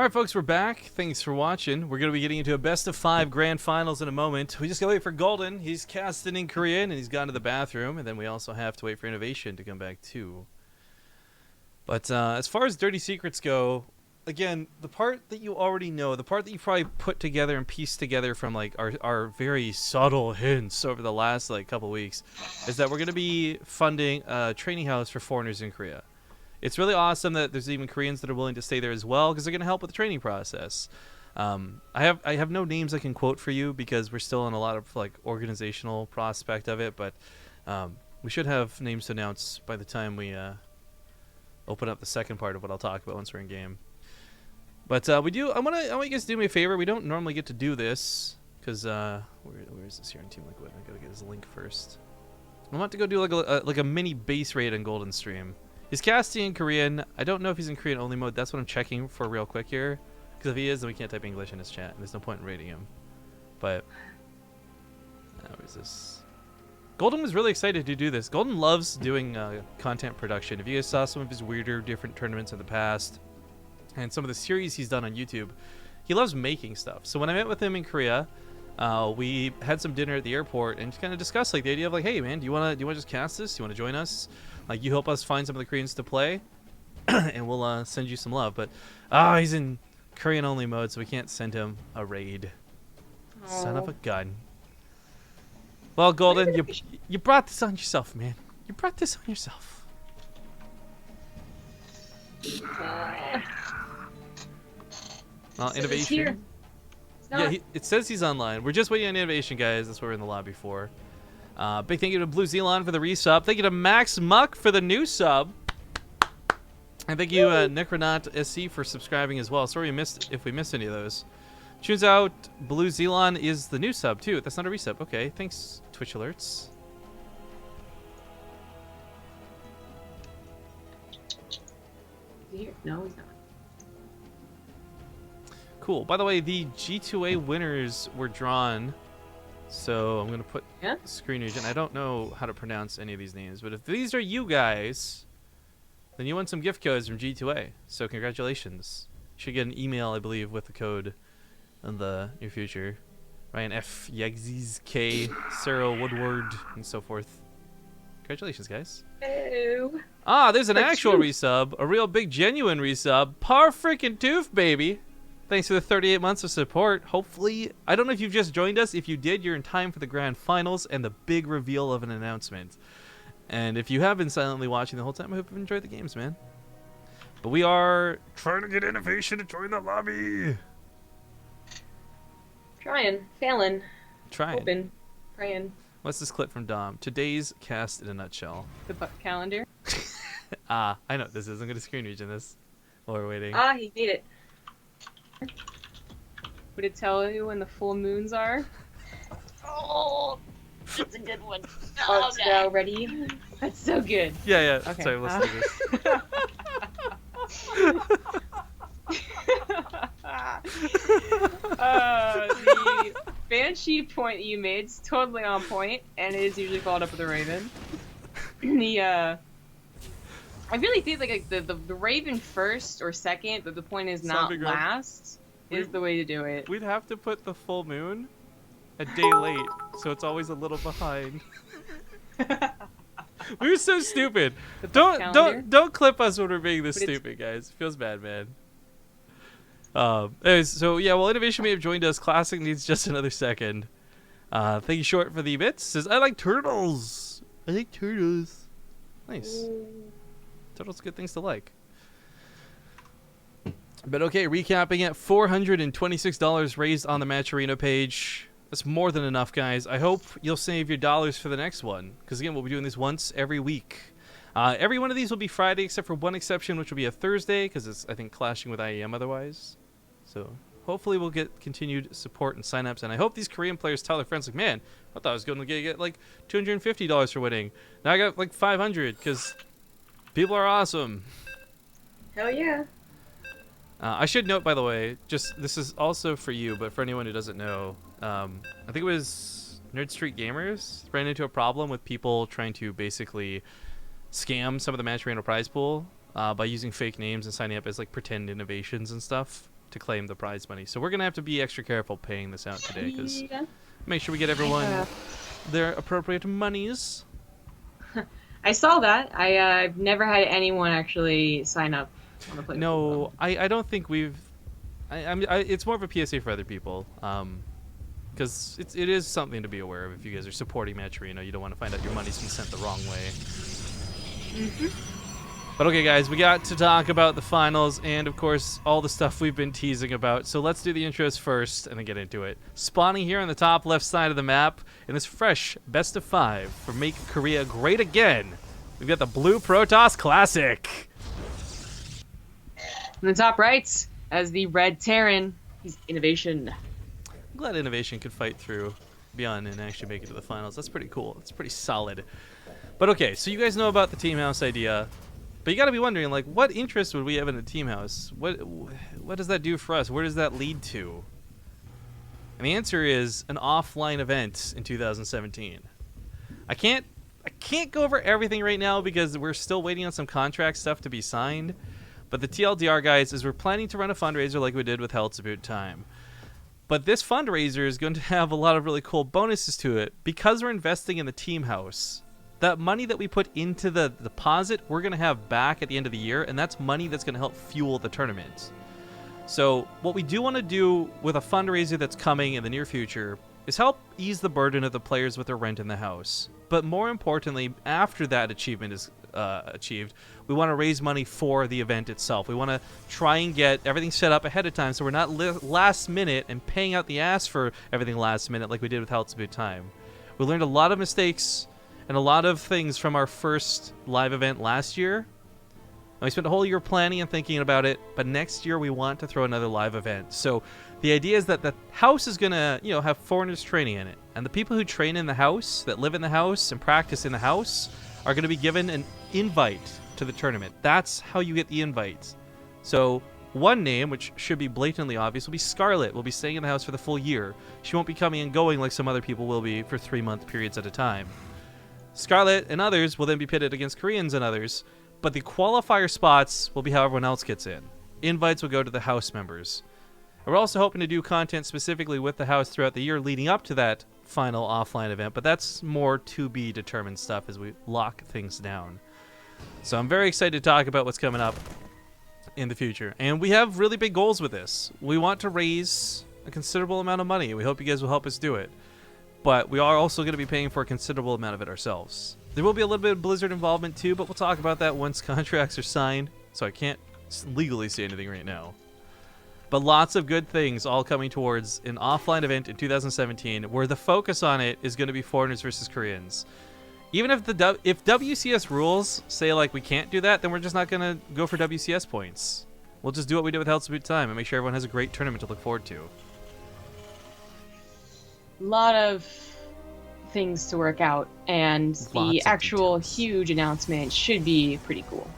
All right, folks, we're back. Thanks for watching. We're going to be getting into a best of 5 grand finals in a moment. We just got to wait for Golden. He's casting in Korean, and he's gone to the bathroom. And then we also have to wait for INnoVation to come back, too. But as far as Dirty Secrets go, again, the part that you already know, the part that you probably put together and pieced together from like our very subtle hints over the last like couple weeks, is that we're going to be funding a training house for foreigners in Korea. It's really awesome that there's even Koreans that are willing to stay there as well because they're going to help with the training process. I have no names I can quote for you because we're still in a lot of like organizational prospect of it, but we should have names to announce by the time we open up the second part of what I'll talk about once we're in game. But I want you guys to do me a favor. We don't normally get to do this because where is this here in Team Liquid? I gotta get his link first. I want to go do like a mini base raid on Golden Stream. He's casting in Korean. I don't know if he's in Korean only mode. That's what I'm checking for real quick here. Because if he is, then we can't type English in his chat. And there's no point in raiding him. But what is this? Golden was really excited to do this. Golden loves doing content production. If you guys saw some of his weirder, different tournaments in the past, and some of the series he's done on YouTube, he loves making stuff. So when I met with him in Korea, we had some dinner at the airport and just kind of discussed like the idea of like, hey man, do you wanna just cast this? Do you wanna join us? Like, you help us find some of the Koreans to play, and we'll send you some love. But he's in Korean only mode, so we can't send him a raid. Aww. Son of a gun. Well, Golden, you brought this on yourself, man. You brought this on yourself. Well, INnoVation. Yeah, it says he's online. We're just waiting on INnoVation, guys. That's what we're in the lobby for. Big thank you to Blue Zealand for the resub. Thank you to Max Muck for the new sub. And thank you, Necronaut SC, for subscribing as well. Sorry if we missed any of those. Turns out Blue Zealand is the new sub, too. That's not a resub. Okay, thanks, Twitch Alerts. No, he's not. Cool. By the way, the G2A winners were drawn. So I'm going to put screen region. I don't know how to pronounce any of these names, but if these are you guys, then you won some gift codes from G2A. So congratulations. You should get an email, I believe, with the code in the near future. Ryan F, Yegzies K, Sarah Woodward, and so forth. Congratulations, guys. Hello. There's an actual resub, a real big genuine resub. Par frickin' tooth, baby. Thanks for the 38 months of support. Hopefully, I don't know if you've just joined us. If you did, you're in time for the grand finals and the big reveal of an announcement. And if you have been silently watching the whole time, I hope you've enjoyed the games, man. But we are trying to get INnoVation to join the lobby. Trying, failing, trying, hoping, praying. What's this clip from Dom? Today's cast in a nutshell. The calendar. I know what this is. I'm going to screen region this while we're waiting. He made it. Would it tell you when the full moons are? Oh, that's a good one. Oh, it's now ready. That's so good. Yeah. Okay. Sorry, let's do this. The Banshee point you made is totally on point, and it is usually followed up with a Raven. I really think like the Raven first or second, but the point is not last, is the way to do it. We'd have to put the full moon a day late, so it's always a little behind. We were so stupid. Don't clip us when we're being this stupid, guys. It feels bad, man. Anyways, so yeah, well, INnoVation may have joined us. Classic needs just another second. Thank you, Short, for the bits. Says, I like turtles. I like turtles. Nice. Turtles are good things to like. But okay, recapping it, $426 raised on the Match Arena page. That's more than enough, guys. I hope you'll save your dollars for the next one. Because again, we'll be doing this once every week. Every one of these will be Friday, except for one exception, which will be a Thursday, because it's, I think, clashing with IEM otherwise. So hopefully we'll get continued support and signups. And I hope these Korean players tell their friends, like, man, I thought I was going to get like $250 for winning. Now I got like $500, because people are awesome. Hell yeah. I should note, by the way, just this is also for you, but for anyone who doesn't know, I think it was Nerd Street Gamers ran into a problem with people trying to basically scam some of the Match Arena prize pool by using fake names and signing up as like pretend innovations and stuff. to claim the prize money. So we're going to have to be extra careful paying this out today, because Yeah. make sure we get everyone their appropriate monies. I saw that. I've never had anyone actually sign up on the play. No, I don't think we've... it's more of a PSA for other people. Because it is something to be aware of if you guys are supporting Match Arena. You don't want to find out your money's been sent the wrong way. But okay, guys, we got to talk about the finals and, of course, all the stuff we've been teasing about. So let's do the intros first and then get into it. Spawning here on the top left side of the map in this fresh best of 5 for Make Korea Great Again. We've got the Blue Protoss Classic. In the top right, as the Red Terran, he's INnoVation. I'm glad INnoVation could fight through beyond and actually make it to the finals. That's pretty cool. It's pretty solid. But okay, so you guys know about the Team House idea. But you got to be wondering, like, what interest would we have in a team house? What does that do for us? Where does that lead to? And the answer is an offline event in 2017. I can't go over everything right now because we're still waiting on some contract stuff to be signed. But the TLDR, guys, is we're planning to run a fundraiser like we did with Hell It's About Time. But this fundraiser is going to have a lot of really cool bonuses to it because we're investing in the team house. That money that we put into the deposit, we're going to have back at the end of the year, and that's money that's going to help fuel the tournament. So what we do want to do with a fundraiser that's coming in the near future is help ease the burden of the players with their rent in the house. But more importantly, after that achievement is achieved, we want to raise money for the event itself. We want to try and get everything set up ahead of time so we're not last minute and paying out the ass for everything last minute like we did with Hell It's About Time. We learned a lot of mistakes and a lot of things from our first live event last year. And we spent a whole year planning and thinking about it, but next year we want to throw another live event. So the idea is that the house is going to, have foreigners training in it. And the people who train in the house, that live in the house and practice in the house, are going to be given an invite to the tournament. That's how you get the invite. So one name, which should be blatantly obvious, will be Scarlet. Will be staying in the house for the full year. She won't be coming and going like some other people will be for 3-month periods at a time. Scarlet and others will then be pitted against Koreans and others, but the qualifier spots will be how everyone else gets in. Invites will go to the house members. And we're also hoping to do content specifically with the house throughout the year leading up to that final offline event, but that's more to be determined stuff as we lock things down. So I'm very excited to talk about what's coming up in the future. And we have really big goals with this. We want to raise a considerable amount of money. We hope you guys will help us do it. But we are also going to be paying for a considerable amount of it ourselves. There will be a little bit of Blizzard involvement too, but we'll talk about that once contracts are signed, so I can't legally say anything right now. But lots of good things all coming towards an offline event in 2017 where the focus on it is going to be foreigners versus Koreans. Even if if WCS rules say like we can't do that, then we're just not going to go for WCS points. We'll just do what we did with Hell It's About Time and make sure everyone has a great tournament to look forward to. Lot of things to work out, and the actual huge announcement should be pretty cool.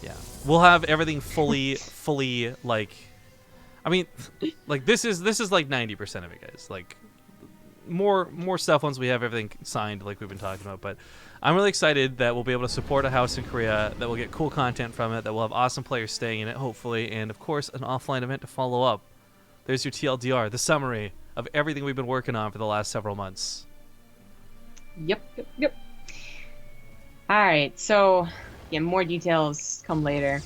Yeah, we'll have everything fully like, I mean, like this is like 90% of it, guys. Like more stuff once we have everything signed, like we've been talking about. But I'm really excited that we'll be able to support a house in Korea, that we'll get cool content from it, that we'll have awesome players staying in it, hopefully, and of course an offline event to follow up. There's your TLDR, the summary of everything we've been working on for the last several months. Yep. Alright, so, yeah, more details come later.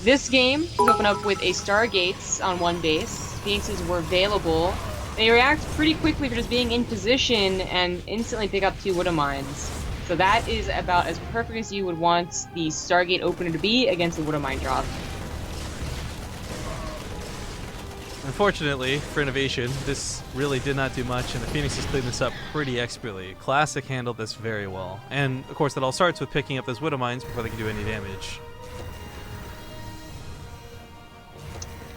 This game was opened up with a Stargates on one base. Phoenixes were available. They react pretty quickly for just being in position and instantly pick up 2 Widow Mines. So that is about as perfect as you would want the Stargate opener to be against a Widow Mine drop. Unfortunately, for INnoVation, this really did not do much, and the Phoenixes cleaned this up pretty expertly. Classic handled this very well. And, of course, that all starts with picking up those Widow Mines before they can do any damage.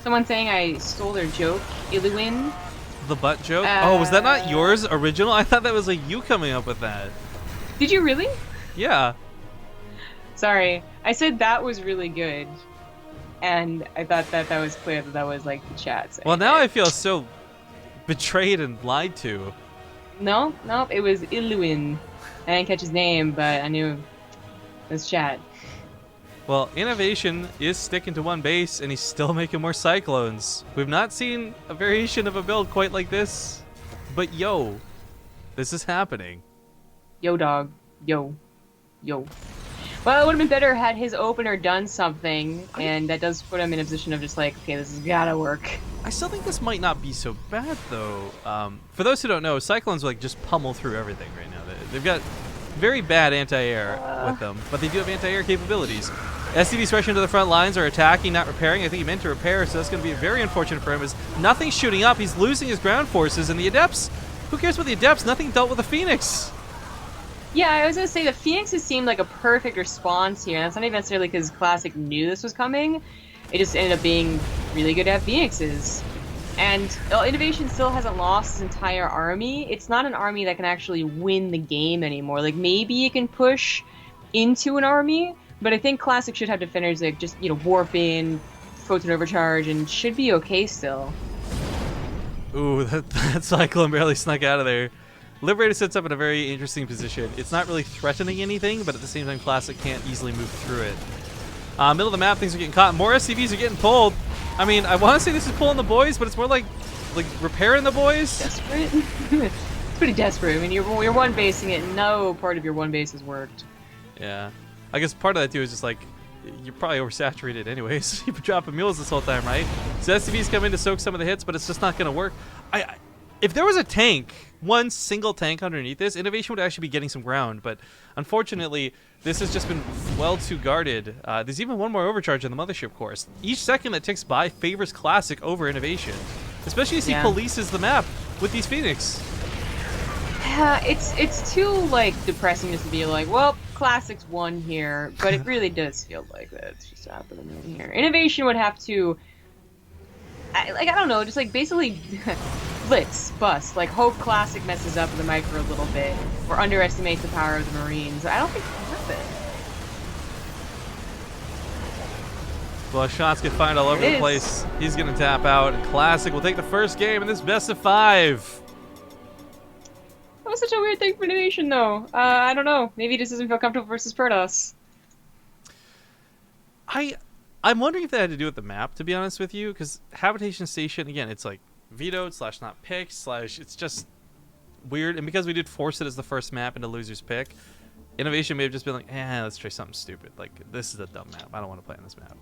Someone saying I stole their joke. Illuin. The butt joke? Oh, was that not yours original? I thought that was like you coming up with that. Did you really? Yeah. Sorry. I said that was really good. And I thought that was clear that was like the chat. Well, now I feel so betrayed and lied to. No, it was Illuin. I didn't catch his name, but I knew it was chat. Well, INnoVation is sticking to one base, and he's still making more Cyclones. We've not seen a variation of a build quite like this, but yo, this is happening. Yo, dog. Yo. Yo. Well, it would have been better had his opener done something, and that does put him in a position of just like, okay, this has gotta work. I still think this might not be so bad, though. For those who don't know, Cyclones like just pummel through everything right now. They've got very bad anti-air with them, but they do have anti-air capabilities. SCVs rushing to the front lines are attacking, not repairing. I think he meant to repair, so that's going to be very unfortunate for him. As nothing's shooting up, he's losing his ground forces, and the Adepts, who cares about the Adepts? Nothing dealt with the Phoenix. Yeah, I was gonna say the Phoenixes seemed like a perfect response here, and that's not even necessarily because Classic knew this was coming. It just ended up being really good at Phoenixes. And INnoVation still hasn't lost his entire army. It's not an army that can actually win the game anymore. Like, maybe it can push into an army, but I think Classic should have defenders that just, warp in, Photon Overcharge, and should be okay still. Ooh, that Cyclone barely snuck out of there. Liberator sits up in a very interesting position. It's not really threatening anything, but at the same time, Classic can't easily move through it. Middle of the map, things are getting caught. More SCVs are getting pulled. I mean, I want to say this is pulling the boys, but it's more like repairing the boys. Desperate? It's pretty desperate. I mean, you're one basing it, and no part of your one base has worked. Yeah. I guess part of that, too, is just like, you're probably oversaturated anyways. You've been dropping mules this whole time, right? So SCVs come in to soak some of the hits, but it's just not going to work. If there was a tank, one single tank underneath this, INnoVation would actually be getting some ground, but unfortunately, this has just been well too guarded. There's even one more overcharge in the Mothership course. Each second that ticks by favors Classic over INnoVation, especially as he polices the map with these Phoenix. Yeah, it's too, depressing just to be like, well, Classic's won here, but it really does feel like that's just happening in here. INnoVation would have to, I don't know, just, basically blitz, bust, hope Classic messes up the micro a little bit, or underestimates the power of the Marines. I don't think it's worth it. Well, shots get fired all over the place. He's going to tap out, and Classic will take the first game in this best of 5. That was such a weird thing for INnoVation, though. I don't know. Maybe he just doesn't feel comfortable versus Protoss. I'm wondering if that had to do with the map, to be honest with you, because Habitation Station, again, it's vetoed / not picked / it's just weird. And because we did force it as the first map into loser's pick, INnoVation may have just been like, let's try something stupid. This is a dumb map. I don't want to play on this map.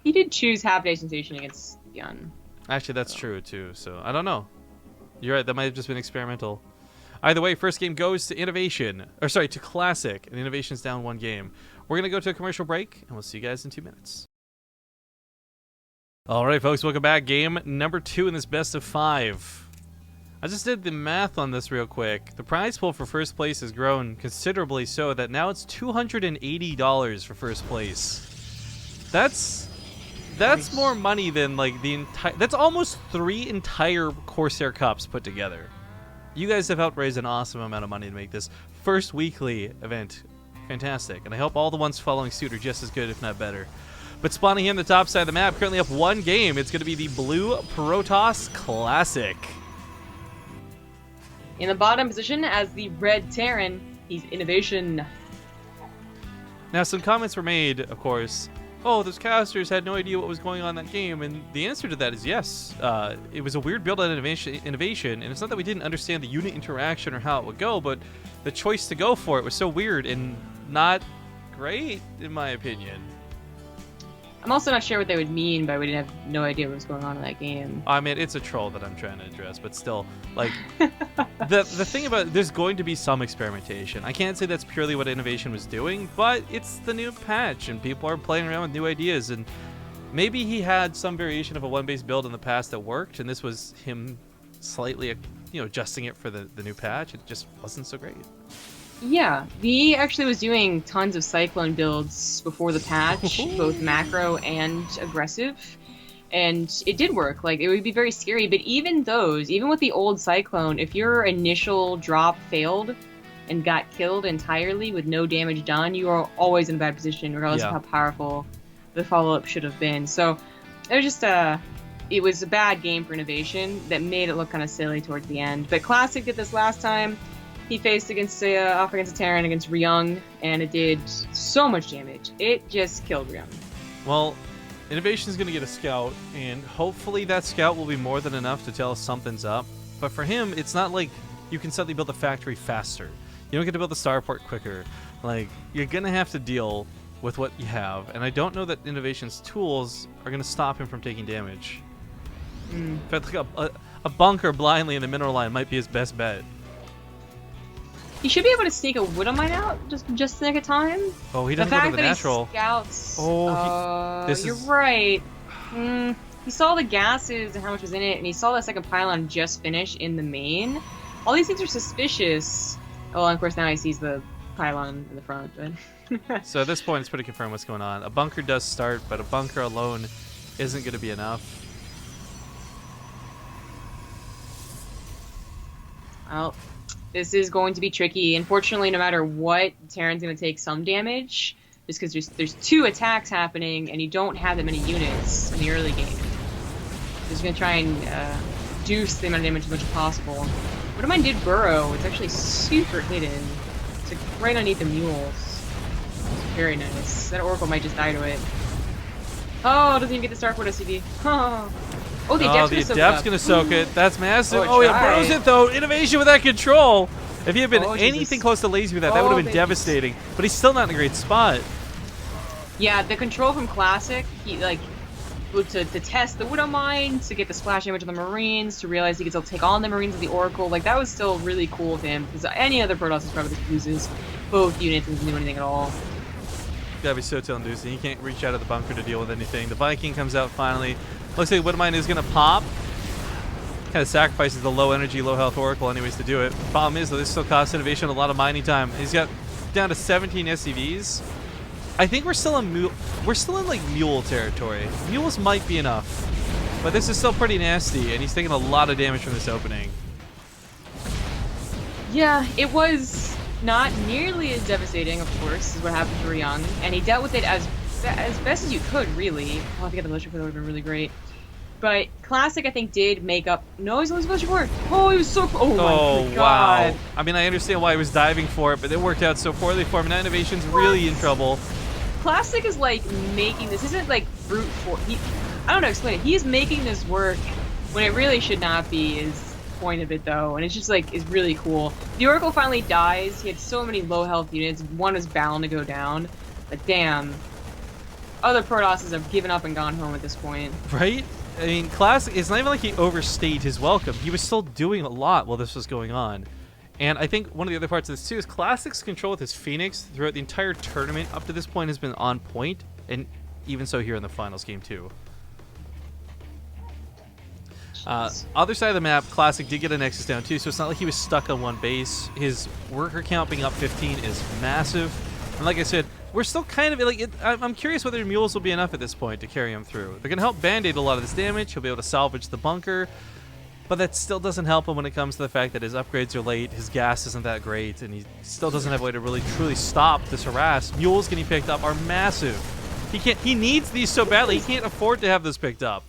He did choose Habitation Station against Gun. Actually, that's true, too. So, I don't know. You're right. That might have just been experimental. Either way, first game goes to to Classic, and INnoVation's down 1 game. We're going to go to a commercial break, and we'll see you guys in 2 minutes. All right, folks, welcome back. Game number 2 in this best of 5. I just did the math on this real quick. The prize pool for first place has grown considerably so that now it's $280 for first place. That's nice. More money than the entire. That's almost 3 entire Corsair Cups put together. You guys have helped raise an awesome amount of money to make this first weekly event fantastic, and I hope all the ones following suit are just as good, if not better. But spawning here on the top side of the map, currently up 1 game. It's going to be the Blue Protoss Classic. In the bottom position as the Red Terran, he's INnoVation. Now, some comments were made, of course. Oh, those casters had no idea what was going on in that game, and the answer to that is yes. It was a weird build on INnoVation, and it's not that we didn't understand the unit interaction or how it would go, but the choice to go for it was so weird and not great, in my opinion. I'm also not sure what they would mean by we didn't have no idea what was going on in that game. I mean, it's a troll that I'm trying to address, but still, the thing about there's going to be some experimentation. I can't say that's purely what INnoVation was doing, but it's the new patch, and people are playing around with new ideas, and maybe he had some variation of a one-base build in the past that worked, and this was him slightly, adjusting it for the new patch. It just wasn't so great. Yeah, he actually was doing tons of Cyclone builds before the patch, both macro and aggressive, and it did work. It would be very scary, but even with the old Cyclone, if your initial drop failed and got killed entirely with no damage done, you are always in a bad position, regardless of how powerful the follow-up should have been. So it was just it was a bad game for INnoVation that made it look kind of silly towards the end. But Classic did this last time. he faced against off against a Terran against Ryung, and it did so much damage. It just killed Ryung. Well, INnoVation is going to get a scout, and hopefully that scout will be more than enough to tell us something's up. But for him, it's not like you can suddenly build a factory faster. You don't get to build the starport quicker. Like, you're going to have to deal with what you have, and I don't know that INnoVation's tools are going to stop him from taking damage. In fact, like a bunker blindly in the mineral line might be his best bet. He should be able to sneak a Widowmine out just to nick a time. Oh, he doesn't go to the natural. He scouts. Oh, you're right. He saw the gases and how much was in it, and he saw the second pylon just finish in the main. All these things are suspicious. Well, and of course now he sees the pylon in the front. But so at this point, it's pretty confirmed what's going on. A bunker does start, but a bunker alone isn't going to be enough. Well, this is going to be tricky. Unfortunately, no matter what, Terran's going to take some damage, just because there's 2 attacks happening, and you don't have that many units in the early game. He's going to try and reduce the amount of damage as much as possible. Widowmine did burrow. It's actually super hidden. It's like right underneath the mules. It's very nice. That Oracle might just die to it. Oh, doesn't even get the Starport OCD. Oh, the Adept's gonna soak it. That's massive. Oh, he burrows it though. INnoVation with that control. If he had been anything Jesus. close to lazy with that, that would have been devastating. But he's still not in a great spot. Yeah, the control from Classic, he like to test the Widowmine, to get the splash damage on the Marines, to realize he could still take on the Marines of the Oracle. Like, that was still really cool of him, because any other Protoss is probably just loses both units and doesn't do anything at all. Gotta be so tail-inducing. He can't reach out of the bunker to deal with anything. The Viking comes out finally. Looks like Widowmine is gonna pop. Kind of sacrifices the low energy, low health Oracle anyways to do it. Problem is though, this still costs INnoVation a lot of mining time. He's got down to 17 SCVs. I think we're still in like mule territory. Mules might be enough, but this is still pretty nasty, and he's taking a lot of damage from this opening. Yeah, it was not nearly as devastating, of course, as what happened to Ryung, and he dealt with it as best as you could, really. Oh, if you got the militia core, that would have been really great. But Classic, I think, did make up. No, he's losing militia core. Oh, he was so. Oh my God. Wow. I mean, I understand why he was diving for it, but it worked out so poorly for him. Now INnoVation's really in trouble. Classic is like making this isn't like brute force. I don't know, explain it. He's making this work when it really should not be. Is the point of it though, and it's just like is really cool. The Oracle finally dies. He had so many low health units. One is bound to go down, but damn, other Protosses have given up and gone home at this point. Right? I mean, Classic. It's not even like he overstayed his welcome. He was still doing a lot while this was going on. And I think one of the other parts of this too is Classic's control with his Phoenix throughout the entire tournament up to this point has been on point, and even so here in the finals game too. Other side of the map, Classic did get a Nexus down too, so it's not like he was stuck on one base. His worker count being up 15 is massive, and like I said, we're still kind of like I'm curious whether mules will be enough at this point to carry him through. They're gonna help band-aid a lot of this damage. He'll be able to salvage the bunker. But that still doesn't help him when it comes to the fact that his upgrades are late, his gas isn't that great, and he still doesn't have a way to really truly stop this harass. Mules getting picked up are massive. He needs these so badly, he can't afford to have this picked up.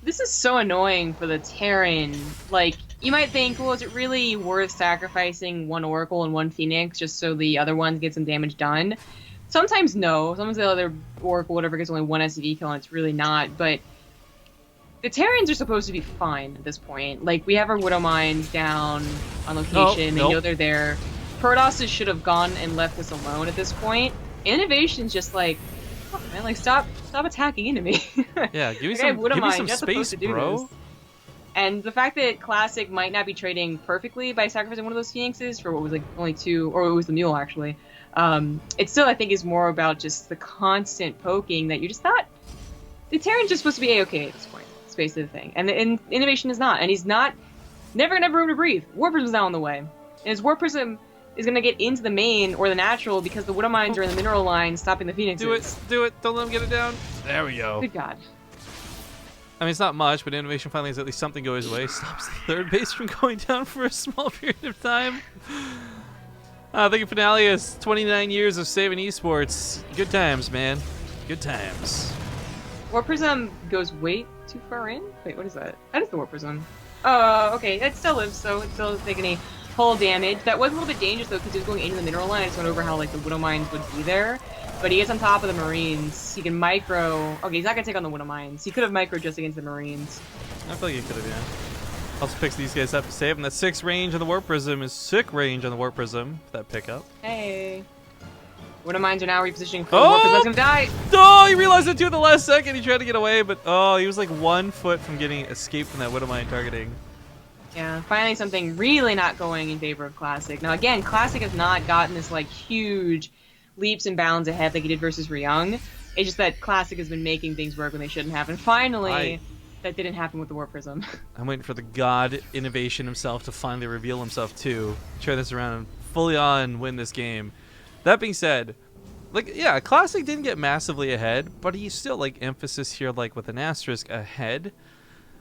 This is so annoying for the Terran. Like, you might think, well, is it really worth sacrificing one Oracle and one Phoenix just so the other ones get some damage done? Sometimes no. Sometimes the other Oracle, whatever, gets only one SCV kill, and it's really not, but the Terrans are supposed to be fine at this point. Like, we have our Widowmines down on location. They know they're there. Protosses should have gone and left this alone at this point. INnoVation's just like, oh, man, like, stop attacking into me. Yeah, give me some space, bro. And the fact that Classic might not be trading perfectly by sacrificing one of those Phoenixes for what was like only 2, or it was the Mule actually. It still, I think, is more about just the constant poking that you're just not. The Terran's just supposed to be A-okay at this point. Space of the thing, and INnoVation is not, and he's not never gonna have room to breathe. War Prism's now on the way, and his War Prism is gonna get into the main or the natural because the Widowmines are in the mineral line stopping the Phoenixes. Do it, don't let him get it down. There we go. Good God. I mean, it's not much, but INnoVation finally has at least something go his way. Stops the third base from going down for a small period of time. Thank you, Finalius. 29 years of saving esports. Good times, man. Good times. War Prism goes way too far in? Wait, what is that? That is the War Prism. Oh, okay. It still lives, so it's still taking a pull damage. That was a little bit dangerous though because he was going into the mineral line. I just went over how like the Widow Mines would be there. But he gets on top of the Marines. He can micro. Okay, he's not gonna take on the Widow Mines. He could have micro just against the Marines. I feel like he could have, yeah. Also picks these guys up to save him. That 6 range on the Warp Prism is sick range on the Warp Prism. That pickup. Hey. Widow Mines are now repositioning for Warp Prism's gonna die. Oh, he realized it too at the last second. He tried to get away, but oh, he was like 1 foot from getting escaped from that Widow Mine targeting. Yeah, finally something really not going in favor of Classic. Now again, Classic has not gotten this like huge leaps and bounds ahead like he did versus Ryung. It's just that Classic has been making things work when they shouldn't have, and finally, that didn't happen with the Warp Prism. I'm waiting for the god INnoVation himself to finally reveal himself too. Turn this around and fully on win this game. That being said, like, yeah, Classic didn't get massively ahead, but he's still, like, emphasis here, like, with an asterisk ahead.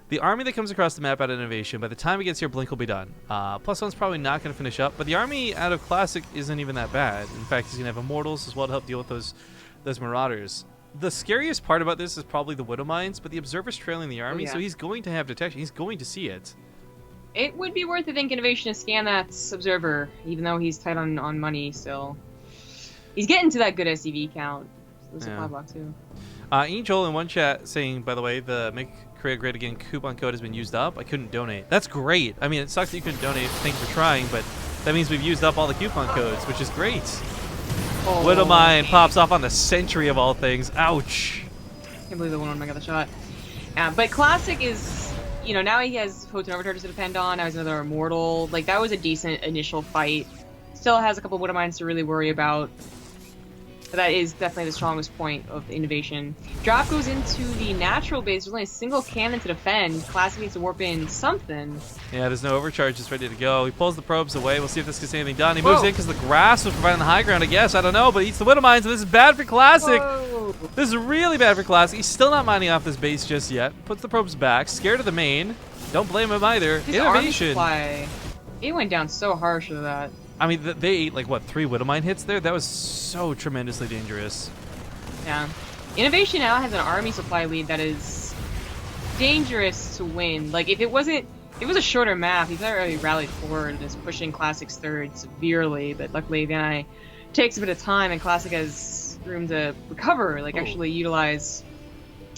The army that comes across the map out of INnoVation, by the time it gets here, Blink will be done. +1's probably not going to finish up, but the army out of Classic isn't even that bad. In fact, he's going to have Immortals as well to help deal with those Marauders. The scariest part about this is probably the Widow Mines, but the Observer's trailing the army, so he's going to have detection. He's going to see it. It would be worth, I think, INnoVation to scan that Observer, even though he's tight on money still. He's getting to that good SCV count. So the supply block, too. Angel in one chat saying, by the way, the Make Korea Great Again coupon code has been used up. I couldn't donate. That's great. I mean, it sucks that you couldn't donate. Thank you for trying, but that means we've used up all the coupon codes, which is great. Oh, Widow Mine pops off on the Sentry of all things. Ouch. Can't believe the one got the shot. But Classic is, you know, now he has Photon Overcharges to depend on. Now he's another Immortal. Like, that was a decent initial fight. Still has a couple of Widow Mines to really worry about. But that is definitely the strongest point of INnoVation. Drop goes into the natural base. There's only a single cannon to defend. Classic needs to warp in something. Yeah, there's no overcharge. It's ready to go. He pulls the probes away. We'll see if this gets anything done. He moves in because the grass was providing the high ground, I guess. I don't know, but he eats the Widow Mines, and this is bad for Classic. Whoa. This is really bad for Classic. He's still not mining off this base just yet. Puts the probes back. Scared of the main. Don't blame him either. His INnoVation. Army supply, it went down so harsh with that. I mean, they ate, like, what, 3 Widow Mine hits there? That was so tremendously dangerous. Yeah. INnoVation now has an army supply lead that is dangerous to win. Like, if it was a shorter map, he's already rallied forward and is pushing Classic's third severely, but luckily VNI takes a bit of time and Classic has room to recover, like, actually utilize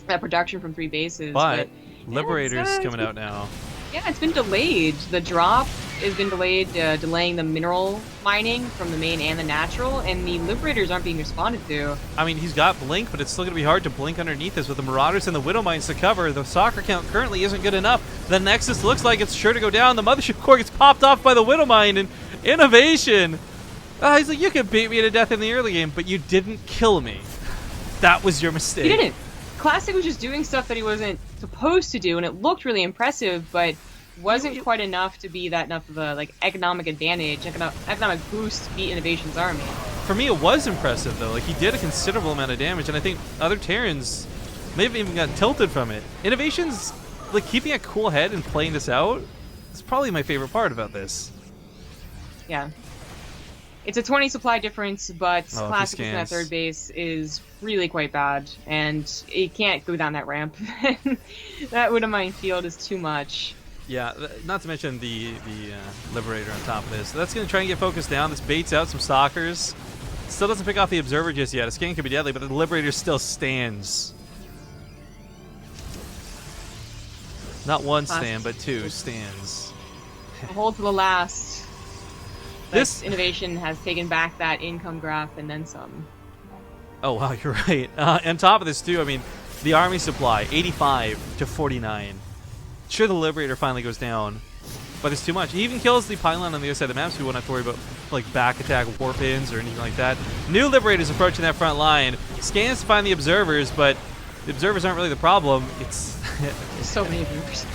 that production from 3 bases. But Liberator's coming out now. Yeah, it's been delayed. The drop has been delayed, delaying the mineral mining from the main and the natural, and the Liberators aren't being responded to. I mean, he's got Blink, but it's still going to be hard to Blink underneath this with the Marauders and the Widow Mines to cover. The soccer count currently isn't good enough. The Nexus looks like it's sure to go down. The Mothership Core gets popped off by the Widow Mine, and INnoVation. He's like, you could beat me to death in the early game, but you didn't kill me. That was your mistake. He didn't. Classic was just doing stuff that he wasn't supposed to do, and it looked really impressive, but wasn't quite enough to be that enough of a like economic advantage, economic boost to beat INnoVation's army. For me, it was impressive though. Like, he did a considerable amount of damage, and I think other Terrans may have even gotten tilted from it. INnoVation's like keeping a cool head and playing this out is probably my favorite part about this. Yeah. It's a 20 supply difference, but Classic in that third base is really quite bad, and it can't go down that ramp. That Widow Mine field is too much. Yeah, not to mention the Liberator on top of this. So that's going to try and get focused down. This baits out some Stalkers. Still doesn't pick off the Observer just yet. A scan could be deadly, but the Liberator still stands. Not one stand, but 2 stands. Hold to the last. This INnoVation has taken back that income graph and then some. Oh wow, you're right. On top of this too, I mean, the army supply 85 to 49. Sure, the Liberator finally goes down, but it's too much. He even kills the pylon on the other side of the map, so we won't have to worry about like back attack warp-ins or anything like that. New Liberators approaching that front line. Scans to find the Observers, but the Observers aren't really the problem. It's so many Observers.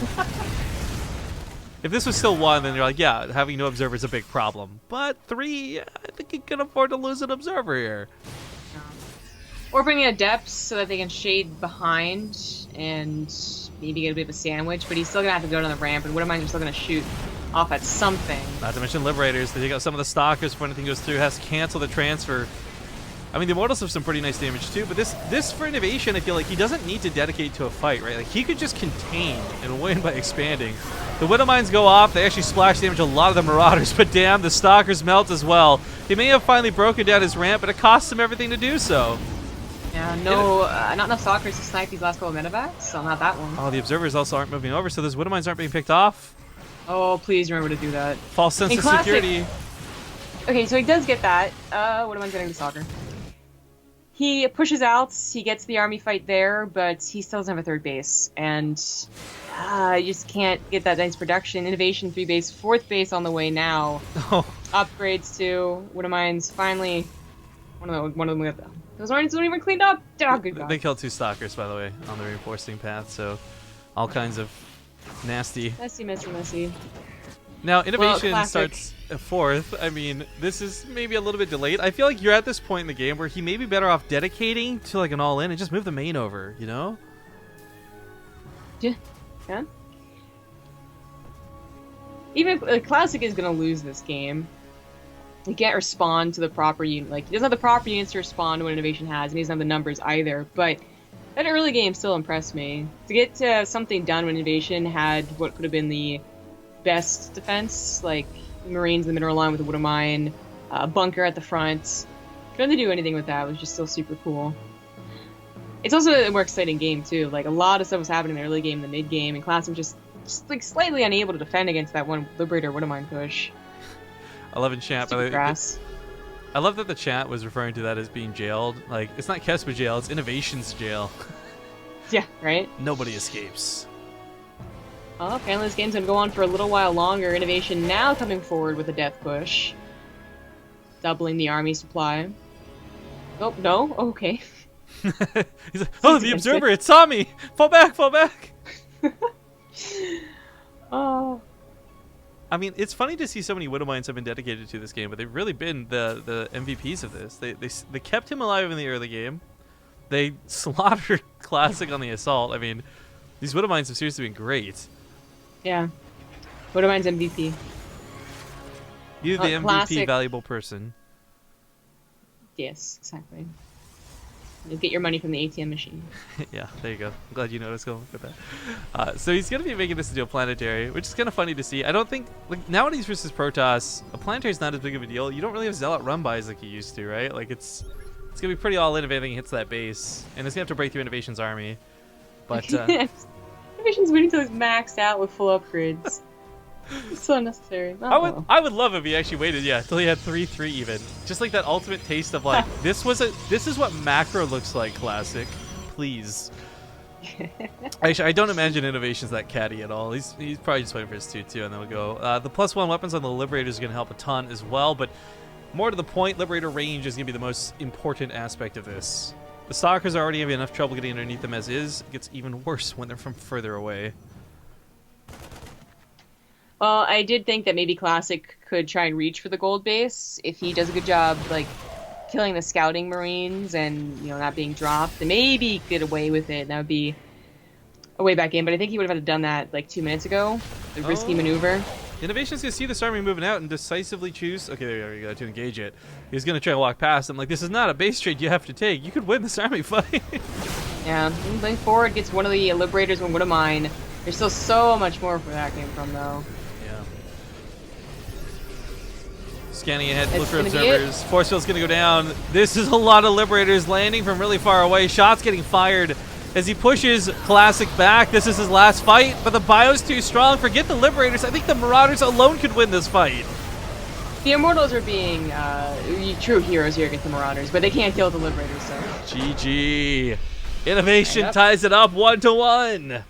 If this was still 1, then you're like, yeah, having no Observer is a big problem. But 3, I think you can afford to lose an Observer here. Or bringing Adepts so that they can shade behind and maybe get a bit of a sandwich, but he's still going to have to go down the ramp, and Widow Mines are still going to shoot off at something. Not to mention Liberators. They take out some of the Stalkers before anything goes through. Has to cancel the transfer. I mean, the Immortals have some pretty nice damage too, but this for INnoVation, I feel like he doesn't need to dedicate to a fight, right? Like, he could just contain and win by expanding. The Widow Mines go off, they actually splash damage a lot of the Marauders, but damn, the Stalkers melt as well. He may have finally broken down his ramp, but it costs him everything to do so. Yeah, no, not enough Stalkers to snipe these last couple of medevacs, so not that one. Oh, the Observers also aren't moving over, so those Widow Mines aren't being picked off. Oh, please remember to do that. False sense of security. Okay, so he does get that. What am I getting to Stalker? He pushes out, he gets the army fight there, but he still doesn't have a third base, and you just can't get that nice production. INnoVation 3 base, 4th base on the way now. Oh. Upgrades to Widow Mines. Finally, one of them. Those Mines weren't even cleaned up. Oh, good God. They killed 2 Stalkers, by the way, on the reinforcing path, so all kinds of nasty. Messy. Now, INnoVation starts at 4th. I mean, this is maybe a little bit delayed. I feel like you're at this point in the game where he may be better off dedicating to like an all-in and just move the main over, you know? Yeah. Even if Classic is going to lose this game, he can't respond to the proper unit. Like, he doesn't have the proper units to respond to what INnoVation has, and he doesn't have the numbers either. But that early game still impressed me. To get something done when INnoVation had what could have been the best defense, like Marines in the middle line with a Widow Mine, a bunker at the front. Trying to do anything with that was just still super cool. It's also a more exciting game too. Like, a lot of stuff was happening in the early game, the mid game, and Classic was just like slightly unable to defend against that one Liberator Widow Mine push. I love in chat. I love that the chat was referring to that as being jailed. Like, it's not Kespa jail, it's INnoVation's jail. Yeah, right? Nobody escapes. Oh, apparently this game's gonna go on for a little while longer. INnoVation now coming forward with a death push. Doubling the army supply. Oh, no? Oh, okay. He's like, oh, the Observer, it saw me! Fall back, fall back! Oh. I mean, it's funny to see so many Widow Mines have been dedicated to this game, but they've really been the MVPs of this. They kept him alive in the early game. They slaughtered Classic on the assault. I mean, these Widow Mines have seriously been great. Yeah. Widow Mines MVP. You're the MVP Classic. valuable person. Yes, exactly. You'll get your money from the ATM machine. Yeah, there you go. I'm glad you noticed going with that. So he's going to be making this into a planetary, which is kind of funny to see. I don't think, like, nowadays versus Protoss, a planetary is not as big of a deal. You don't really have Zealot run-bys like you used to, right? Like, it's going to be pretty all-in if anything hits that base. And it's going to have to break through INnoVation's army. But, INnoVation's waiting until he's maxed out with full upgrades. It's so unnecessary. Oh. I would love if he actually waited, yeah, till he had 3-3 even. Just like that ultimate taste of like, this is what macro looks like, Classic. Please. Actually, I don't imagine INnoVation's that catty at all. He's probably just waiting for his 2-2 and then we'll go. The +1 weapons on the Liberators are going to help a ton as well, but more to the point, Liberator range is going to be the most important aspect of this. The Stalkers are already having enough trouble getting underneath them as is. It gets even worse when they're from further away. Well, I did think that maybe Classic could try and reach for the gold base if he does a good job, like, killing the scouting Marines and, you know, not being dropped. And maybe get away with it. That would be a way back in. But I think he would have had done that, like, 2 minutes ago. The risky maneuver. INnoVation's going to see this army moving out and decisively choose... Okay, there you go, to engage it. He's going to try to walk past him. Like, this is not a base trade you have to take. You could win this army fight. Yeah, moving forward gets one of the Liberators and Widow Mine. There's still so much more where that came from, though. Scanning ahead, look for observers. Force field's gonna go down. This is a lot of Liberators landing from really far away. Shots getting fired as he pushes Classic back. This is his last fight, but the bio's too strong. Forget the Liberators. I think the Marauders alone could win this fight. The Immortals are being true heroes here against the Marauders, but they can't kill the Liberators, so. GG. INnoVation ties it up 1-1.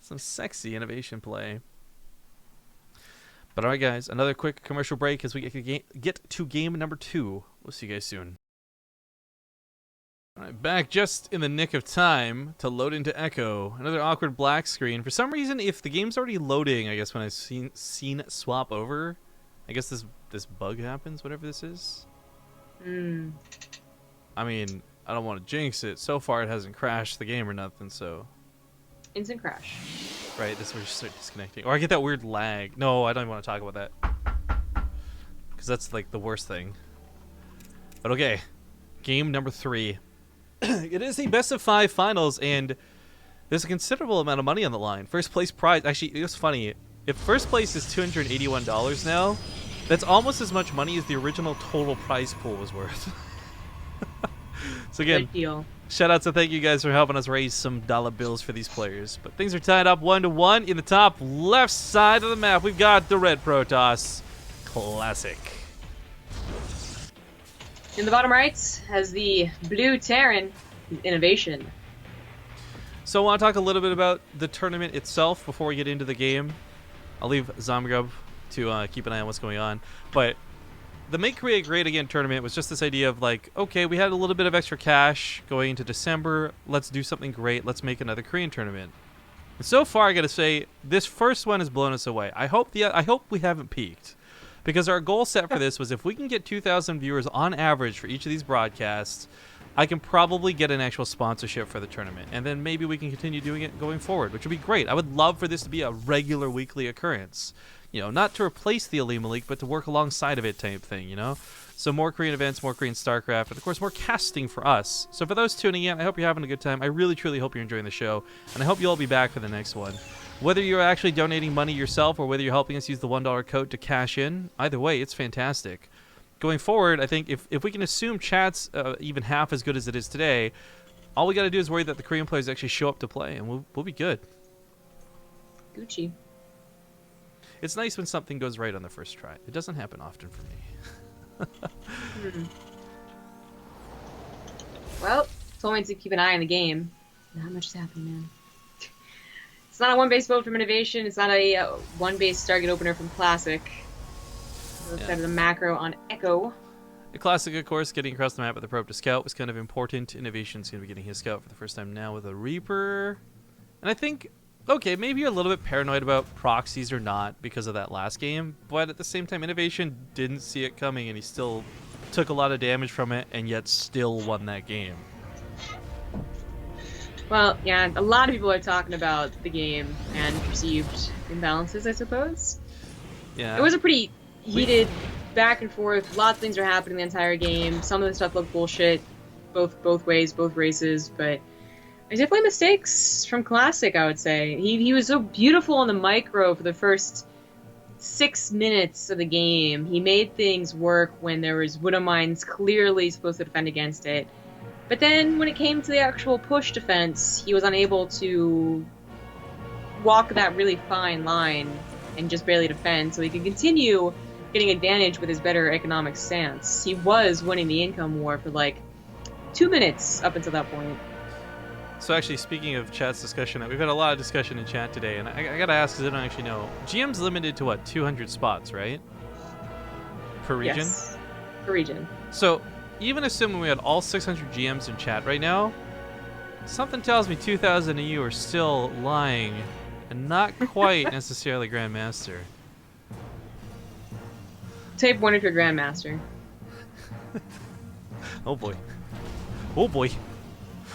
Some sexy INnoVation play. But alright guys, another quick commercial break as we get to game number 2. We'll see you guys soon. Alright, back just in the nick of time to load into Echo. Another awkward black screen. For some reason, if the game's already loading, I guess when I've seen swap over, I guess this bug happens, whatever this is. I mean, I don't want to jinx it. So far it hasn't crashed the game or nothing, so... Instant crash. Right, this is where you start disconnecting. Or I get that weird lag. No, I don't even want to talk about that. because that's like the worst thing. But okay, game number 3. It is the best of 5 finals, and there's a considerable amount of money on the line. First place prize, actually, it was funny. If first place is $281 now, that's almost as much money as the original total prize pool was worth. So again, Good deal. shout out to thank you guys for helping us raise some dollar bills for these players. But things are tied up 1-1. In the top left side of the map, we've got the red Protoss. Classic. In the bottom right has the blue Terran, INnoVation. So I want to talk a little bit about the tournament itself before we get into the game. I'll leave Zomgrub to keep an eye on what's going on. But the Make Korea Great Again tournament was just this idea of like, okay, we had a little bit of extra cash going into December. Let's do something great. Let's make another Korean tournament. And so far, I got to say, this first one has blown us away. I hope we haven't peaked. Because our goal set for this was if we can get 2,000 viewers on average for each of these broadcasts, I can probably get an actual sponsorship for the tournament. And then maybe we can continue doing it going forward, which would be great. I would love for this to be a regular weekly occurrence. You know, not to replace the Alima League, but to work alongside of it type thing, you know? So more Korean events, more Korean StarCraft, and of course more casting for us. So for those tuning in, I hope you're having a good time. I really, truly hope you're enjoying the show. And I hope you'll all be back for the next one. Whether you're actually donating money yourself or whether you're helping us use the $1 code to cash in, either way, it's fantastic. Going forward, I think if we can assume chat's even half as good as it is today, all we got to do is worry that the Korean players actually show up to play, and we'll be good. Gucci. It's nice when something goes right on the first try. It doesn't happen often for me. Well, told me to keep an eye on the game. Not much is happening, man. It's not a one-base build from INnoVation. It's not a one-base target opener from Classic. Let's go to the macro on Echo. The Classic, of course, getting across the map with the probe to scout was kind of important. INnoVation's going to be getting his scout for the first time now with a Reaper. And I think, okay, maybe you're a little bit paranoid about proxies or not because of that last game, but at the same time, INnoVation didn't see it coming, and he still took a lot of damage from it, and yet still won that game. Well, yeah, a lot of people are talking about the game and perceived imbalances, I suppose. Yeah. It was a pretty heated back and forth. Lots of things are happening the entire game. Some of the stuff looked bullshit, both ways, both races, but there's definitely mistakes from Classic, I would say. He was so beautiful on the micro for the first 6 minutes of the game. He made things work when there was Widowmines clearly supposed to defend against it. But then when it came to the actual push defense, he was unable to walk that really fine line and just barely defend, so he could continue getting advantage with his better economic stance. He was winning the income war for like 2 minutes up until that point. So actually, speaking of chat's discussion, we've had a lot of discussion in chat today, and I gotta ask because I don't actually know. GM's limited to what, 200 spots, right? Per region? Yes, per region. So even assuming we had all 600 GMs in chat right now, something tells me 2,000 of you are still lying and not quite necessarily Grandmaster. Tape one if you're Grandmaster. Oh boy. Oh boy.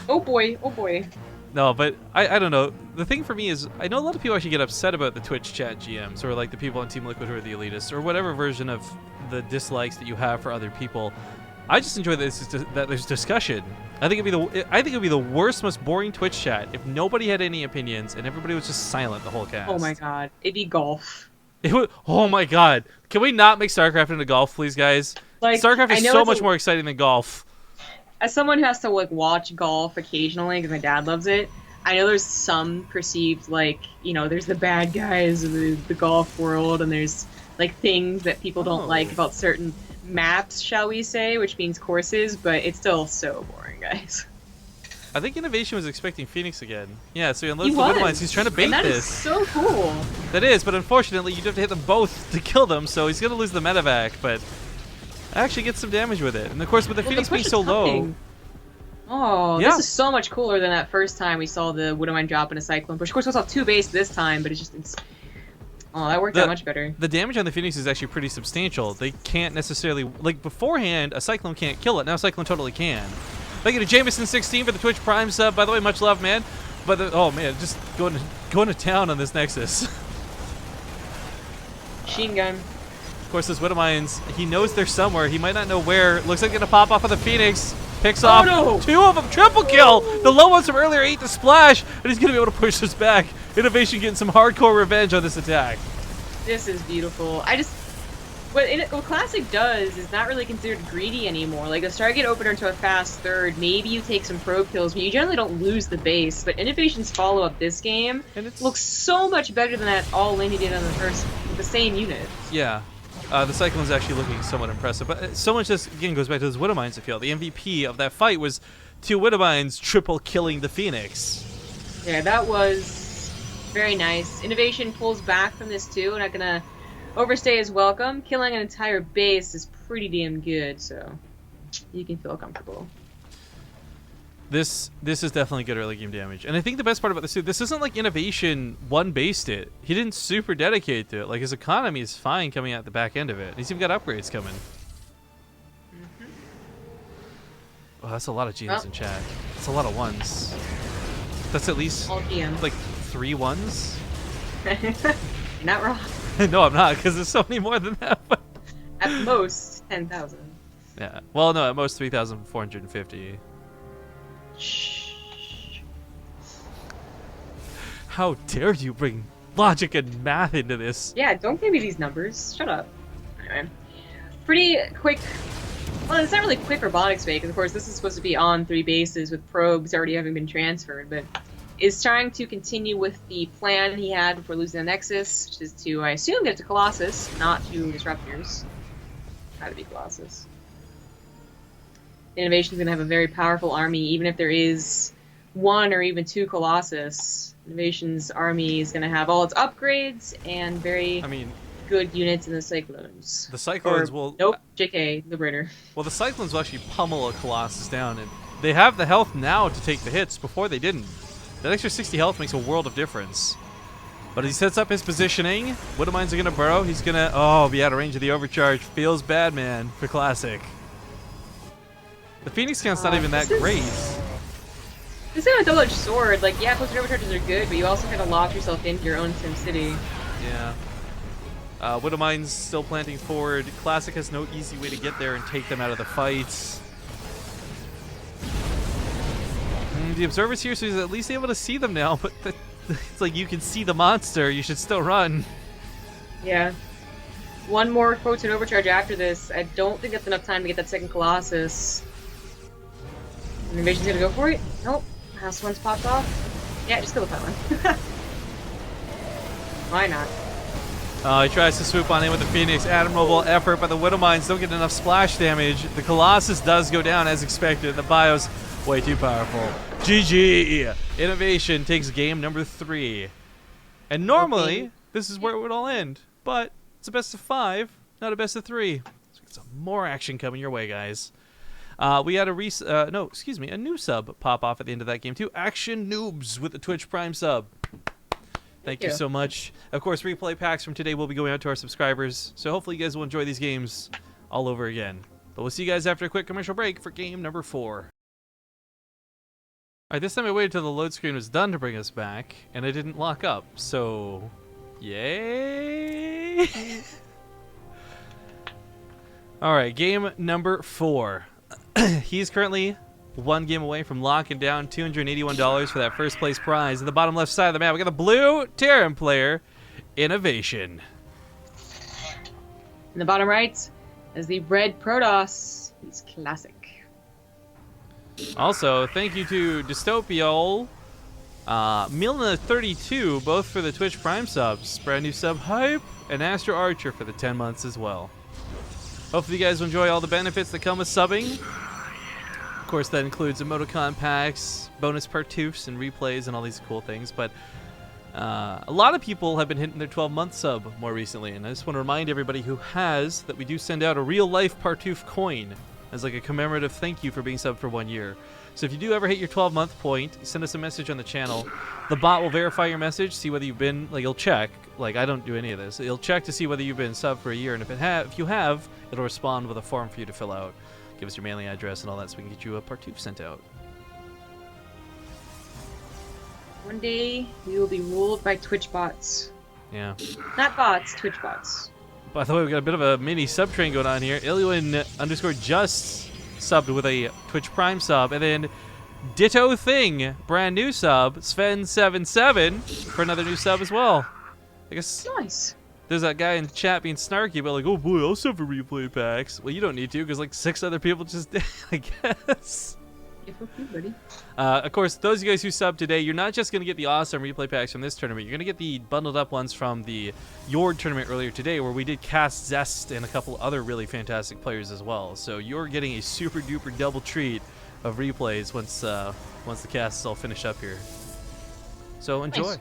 Oh boy, oh boy. No, but I don't know. The thing for me is, I know a lot of people actually get upset about the Twitch chat GMs, or like the people on Team Liquid who are the elitists, or whatever version of the dislikes that you have for other people. I just enjoy that there's discussion. I think it'd be the worst, most boring Twitch chat if nobody had any opinions and everybody was just silent the whole cast. Oh my god, it'd be golf. It would. Oh my god. Can we not make StarCraft into golf, please, guys? Like, StarCraft is so much more exciting than golf. As someone who has to like watch golf occasionally because my dad loves it, I know there's some perceived like, you know, there's the bad guys of the golf world, and there's like things that people don't like about certain maps, shall we say, which means courses, but it's still so boring, guys. I think INnoVation was expecting Phoenix again. Yeah, so he unloads the Widowmines. He's trying to bait and that this. Is so cool. That is, but unfortunately, you have to hit them both to kill them, so he's going to lose the medevac, but actually gets some damage with it. And of course, with the Phoenix being so low... Oh, yeah. This is so much cooler than that first time we saw the Widowmine drop in a Cyclone push. Of course, we saw 2 base this time, but oh, that worked out much better. The damage on the Phoenix is actually pretty substantial. They can't necessarily... Like, beforehand, a Cyclone can't kill it. Now Cyclone totally can. Thank you to Jameson16 for the Twitch Prime sub. By the way, much love, man. But, oh, man, just going to town on this Nexus. Machine gun. Of course, this Widowmines, he knows they're somewhere. He might not know where. Looks like gonna pop off of the Phoenix. Picks off no. 2 of them. Triple kill. The low ones from earlier ate the splash, and he's gonna be able to push this back. INnoVation getting some hardcore revenge on this attack. This is beautiful. What Classic does is not really considered greedy anymore. Like, the Stargate opener into a fast third, maybe you take some probe kills, but you generally don't lose the base. But INnoVation's follow-up this game looks so much better than that all-in he did on the first, with the same unit. Yeah. The Cyclone's actually looking somewhat impressive. But so much this, again, goes back to those Widowmines, I feel. The MVP of that fight was 2 Widowmines triple killing the Phoenix. Yeah, that was very nice. INnoVation pulls back from this, too. Not gonna overstay his welcome. Killing an entire base is pretty damn good, so you can feel comfortable. This is definitely good early game damage. And I think the best part about this too, this isn't like INnoVation one-based it. He didn't super dedicate to it. Like, his economy is fine coming out the back end of it. He's even got upgrades coming. Oh, that's a lot of GMs in chat. That's a lot of ones. That's at least all GM. Like 3 ones. You're not wrong. No, I'm not, because there's so many more than that. At most 10,000. Yeah. Well, no, at most 3,450. Shh. How dare you bring logic and math into this? Yeah, don't give me these numbers. Shut up. Anyway. Pretty quick. Well, it's not really quick robotics fake, because of course this is supposed to be on 3 bases with probes already having been transferred, but is trying to continue with the plan he had before losing the Nexus, which is to, I assume, get to Colossus, not to Disruptors. Gotta be Colossus. INnoVation's going to have a very powerful army, even if there is 1 or even 2 Colossus. INnoVation's army is going to have all its upgrades and very good units in the Cyclones. The Cyclones will... Nope, JK, Liberator. Well, the Cyclones will actually pummel a Colossus down, and they have the health now to take the hits. Before they didn't. That extra 60 health makes a world of difference. But as he sets up his positioning, Widowmines are going to burrow. He's going to... Oh, be out of range of the overcharge. Feels bad, man, for Classic. The Phoenix count's not even that great. This is a double-edged sword. Like, yeah, closer overcharges are good, but you also kind of lock yourself into your own SimCity. Yeah. Widowmines still planting forward. Classic has no easy way to get there and take them out of the fights. The Observer's here, so he's at least able to see them now, but it's like you can see the monster. You should still run. Yeah. 1 more quoted overcharge after this. I don't think that's enough time to get that second Colossus. INnoVation's gonna go for it? Nope. Last one's popped off. Yeah, just kill the one. Why not? He tries to swoop on in with the Phoenix. Admirable effort, but the Widowmines don't get enough splash damage. The Colossus does go down as expected. The Bio's way too powerful. GG! INnoVation takes game number 3. And normally, this is where it would all end. But it's a best of 5, not a best of 3. So get some more action coming your way, guys. We had a new sub pop off at the end of that game too. Action Noobs with the Twitch Prime sub. Thank you so much. Of course, replay packs from today will be going out to our subscribers, so hopefully you guys will enjoy these games all over again. But we'll see you guys after a quick commercial break for game number 4. Alright, this time I waited till the load screen was done to bring us back, and it didn't lock up, so... Yay! Alright, game number 4. He's currently 1 game away from locking down $281 for that first place prize. In the bottom left side of the map, we got the blue Terran player, INnoVation. In the bottom right is the red Protoss. He's Classic. Also, thank you to Dystopiol, Milna32, both for the Twitch Prime subs, brand new sub hype, and Astro Archer for the 10 months as well. Hopefully you guys will enjoy all the benefits that come with subbing. Of course, that includes emoticon packs, bonus partoofs, and replays, and all these cool things. But a lot of people have been hitting their 12-month sub more recently, and I just want to remind everybody who has that we do send out a real-life partoof coin as like a commemorative thank you for being subbed for 1 year. So if you do ever hit your 12-month point, send us a message on the channel. The bot will verify your message, see whether you've been, like, it'll check. Like, I don't do any of this. It'll check to see whether you've been subbed for a year, and if you have, it'll respond with a form for you to fill out. Give us your mailing address and all that so we can get you a partoof sent out. One day, we will be ruled by Twitch bots. Yeah. Not bots, Twitch bots. By the way, we got a bit of a mini sub train going on here. Ilian_just subbed with a Twitch Prime sub, and then Ditto Thing, brand new sub, Sven77 for another new sub as well. I guess Nice. there's that guy in the chat being snarky, but like, oh boy, I'll sub for replay packs. Well, you don't need to, because like 6 other people just did, I guess. Of course, those of you guys who sub today, you're not just going to get the awesome replay packs from this tournament. You're going to get the bundled up ones from the Yord tournament earlier today, where we did cast Zest and a couple other really fantastic players as well. So you're getting a super duper double treat of replays once the cast is all finished up here. So enjoy. Nice.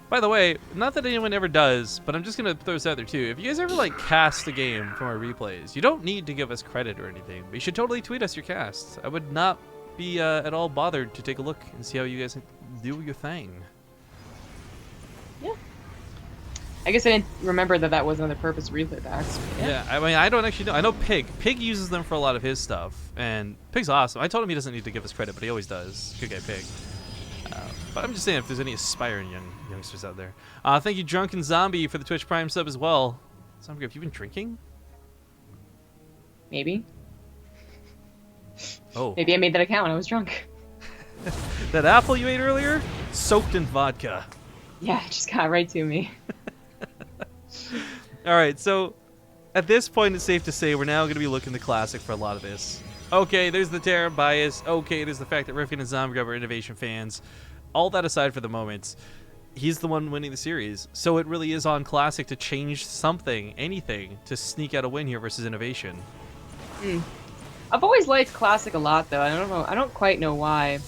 By the way, not that anyone ever does, but I'm just gonna throw this out there too. If you guys ever like cast a game from our replays, you don't need to give us credit or anything, but you should totally tweet us your casts. I would not be at all bothered to take a look and see how you guys do your thing. Yeah. I guess I didn't remember that was another purpose of replay packs. Yeah, I mean, I don't actually know. I know Pig uses them for a lot of his stuff, and Pig's awesome. I told him he doesn't need to give us credit, but he always does. Good guy, Pig. But I'm just saying, if there's any aspiring youngsters out there. Thank you, Drunken Zombie, for the Twitch Prime sub as well. Zombie, have you been drinking? Maybe. Oh. Maybe I made that account when I was drunk. That apple you ate earlier? Soaked in vodka. Yeah, it just got right to me. Alright, so at this point, it's safe to say we're now going to be looking to Classic for a lot of this. Okay, there's the Terra bias. Okay, there's the fact that Rifkin and Zombie are INnoVation fans. All that aside for the moment, he's the one winning the series. So it really is on Classic to change something, anything, to sneak out a win here versus INnoVation. I've always liked Classic a lot, though. I don't quite know why.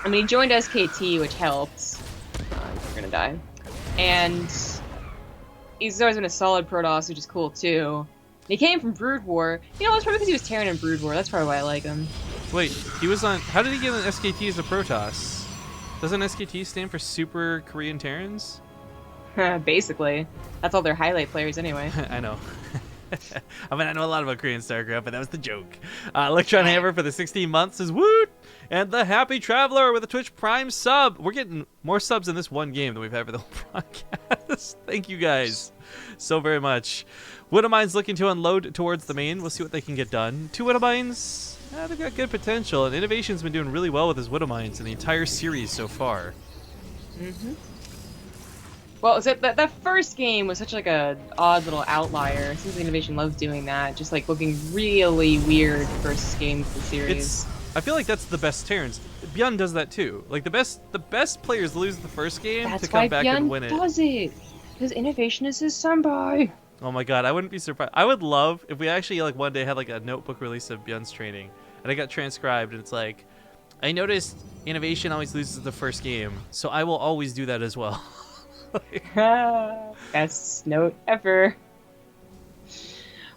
I mean, he joined SKT, which helped. We're gonna die. And he's always been a solid Protoss, which is cool, too. He came from Brood War. You know, it's probably because he was Terran in Brood War. That's probably why I like him. Wait, he was on... How did he get on SKT as a Protoss? Doesn't SKT stand for Super Korean Terrans? Basically. That's all their highlight players anyway. I know. I mean, I know a lot about Korean StarCraft, but that was the joke. Electron Hammer for the 16 months is woot! And the Happy Traveler with a Twitch Prime sub. We're getting more subs in this one game than we've had for the whole broadcast. Thank you guys so very much. Widowmine's looking to unload towards the main. We'll see what they can get done. 2 Widowmines. They've got good potential, and INnoVation's been doing really well with his Widowmines in the entire series so far. Well, so that first game was such like a odd little outlier. It seems like INnoVation loves doing that, just like looking really weird first game of the series. I feel like that's the best Terrans. Byun does that too. Like the best players lose the first game to come back and win it. That's why Byun does it. Because INnoVation is his senpai. Oh my god, I wouldn't be surprised. I would love if we actually like one day had like a notebook release of Byun's training, and I got transcribed, and it's like, I noticed INnoVation always loses the first game, so I will always do that as well. Best note ever.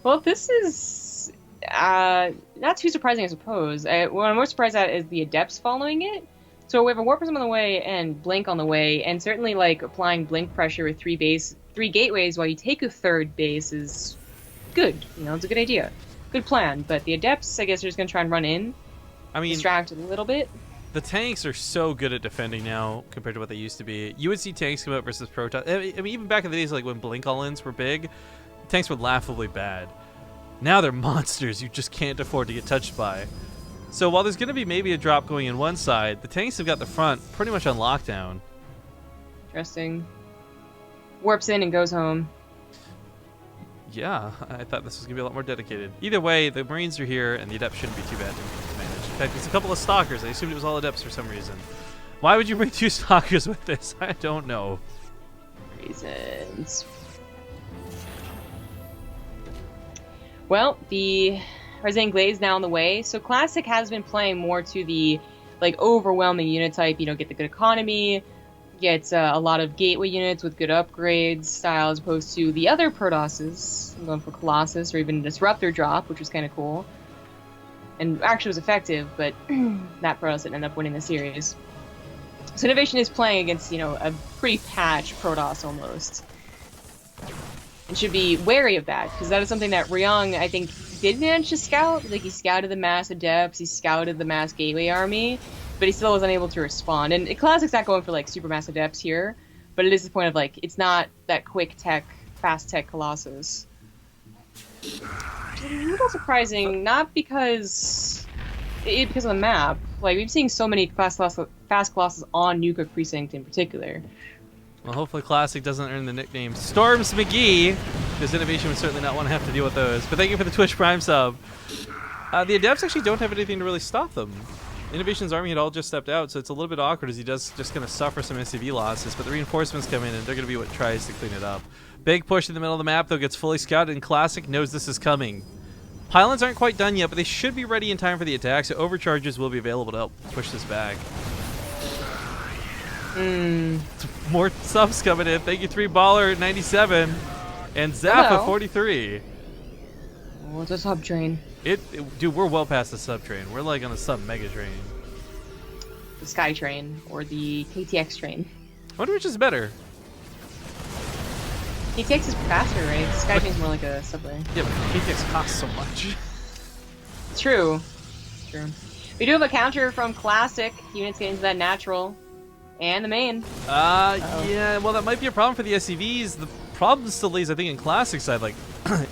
Well, this is not too surprising, I suppose. What I'm more surprised at is the Adepts following it. So we have a Warp Prism on the way and Blink on the way, and certainly like applying Blink pressure with 3 gateways while you take a 3rd base is good. You know, it's a good idea. Good plan. But the Adepts, I guess, are just going to try and run in. I mean, distract a little bit. The tanks are so good at defending now compared to what they used to be. You would see tanks come out versus Protoss. I mean, even back in the days like when Blink all-ins were big, tanks were laughably bad. Now they're monsters you just can't afford to get touched by. So while there's going to be maybe a drop going in one side, the tanks have got the front pretty much on lockdown. Interesting. Warps in and goes home. Yeah, I thought this was going to be a lot more dedicated. Either way, the Marines are here, and the Adepts shouldn't be too bad to manage. In fact, it's a couple of Stalkers. I assumed it was all Adepts for some reason. Why would you bring 2 Stalkers with this? I don't know. Reasons. Well, the Resident Glaze now on the way. So Classic has been playing more to the like overwhelming unit type. You know, get the good economy, get a lot of gateway units with good upgrades style, as opposed to the other Protosses. I'm going for Colossus or even Disruptor drop, which was kind of cool. And actually was effective, but that Protoss didn't end up winning the series. So INnoVation is playing against, you know, a pretty patched Protoss almost. And should be wary of that, because that is something that Ryung, I think, did manage to scout. Like, he scouted the mass Adepts, he scouted the mass Gateway army, but he still was unable to respond. And Classic's not going for, like, super mass Adepts here, but but it is the point of like it's not that quick tech, fast tech Colossus. It's a little surprising, not because because of the map. Like we've seen so many fast Colossus on Newcook Precinct in particular. Well, hopefully Classic doesn't earn the nickname Storms McGee, because INnoVation would certainly not want to have to deal with those. But thank you for the Twitch Prime sub. The Adepts actually don't have anything to really stop them. INnoVation's army had all just stepped out, so it's a little bit awkward as he does just going to suffer some SCV losses. But the reinforcements come in, and they're going to be what tries to clean it up. Big push in the middle of the map, though, gets fully scouted, and Classic knows this is coming. Pylons aren't quite done yet, but they should be ready in time for the attack, so overcharges will be available to help push this back. More subs coming in. Thank you, 3baller 97 and Zappa 43. Oh, it's a sub train. Dude, we're well past the sub train. We're like on a sub mega train. The Sky Train or the KTX train. I wonder which is better. KTX is faster, right? Sky Train's more like a subway. Yeah, but KTX costs so much. It's true. It's true. We do have a counter from Classic. Units get into that natural. And the main. Yeah, well, that might be a problem for the SCVs. The problem still lays, I think, in Classic side. Like,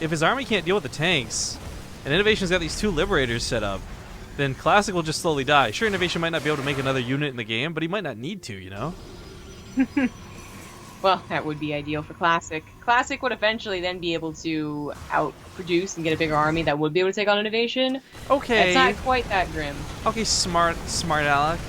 if his army can't deal with the tanks, and INnoVation's got these 2 Liberators set up, then Classic will just slowly die. Sure, INnoVation might not be able to make another unit in the game, but he might not need to, you know? Well, that would be ideal for Classic. Classic would eventually then be able to outproduce and get a bigger army that would be able to take on INnoVation. Okay. It's not quite that grim. Okay, smart Alec.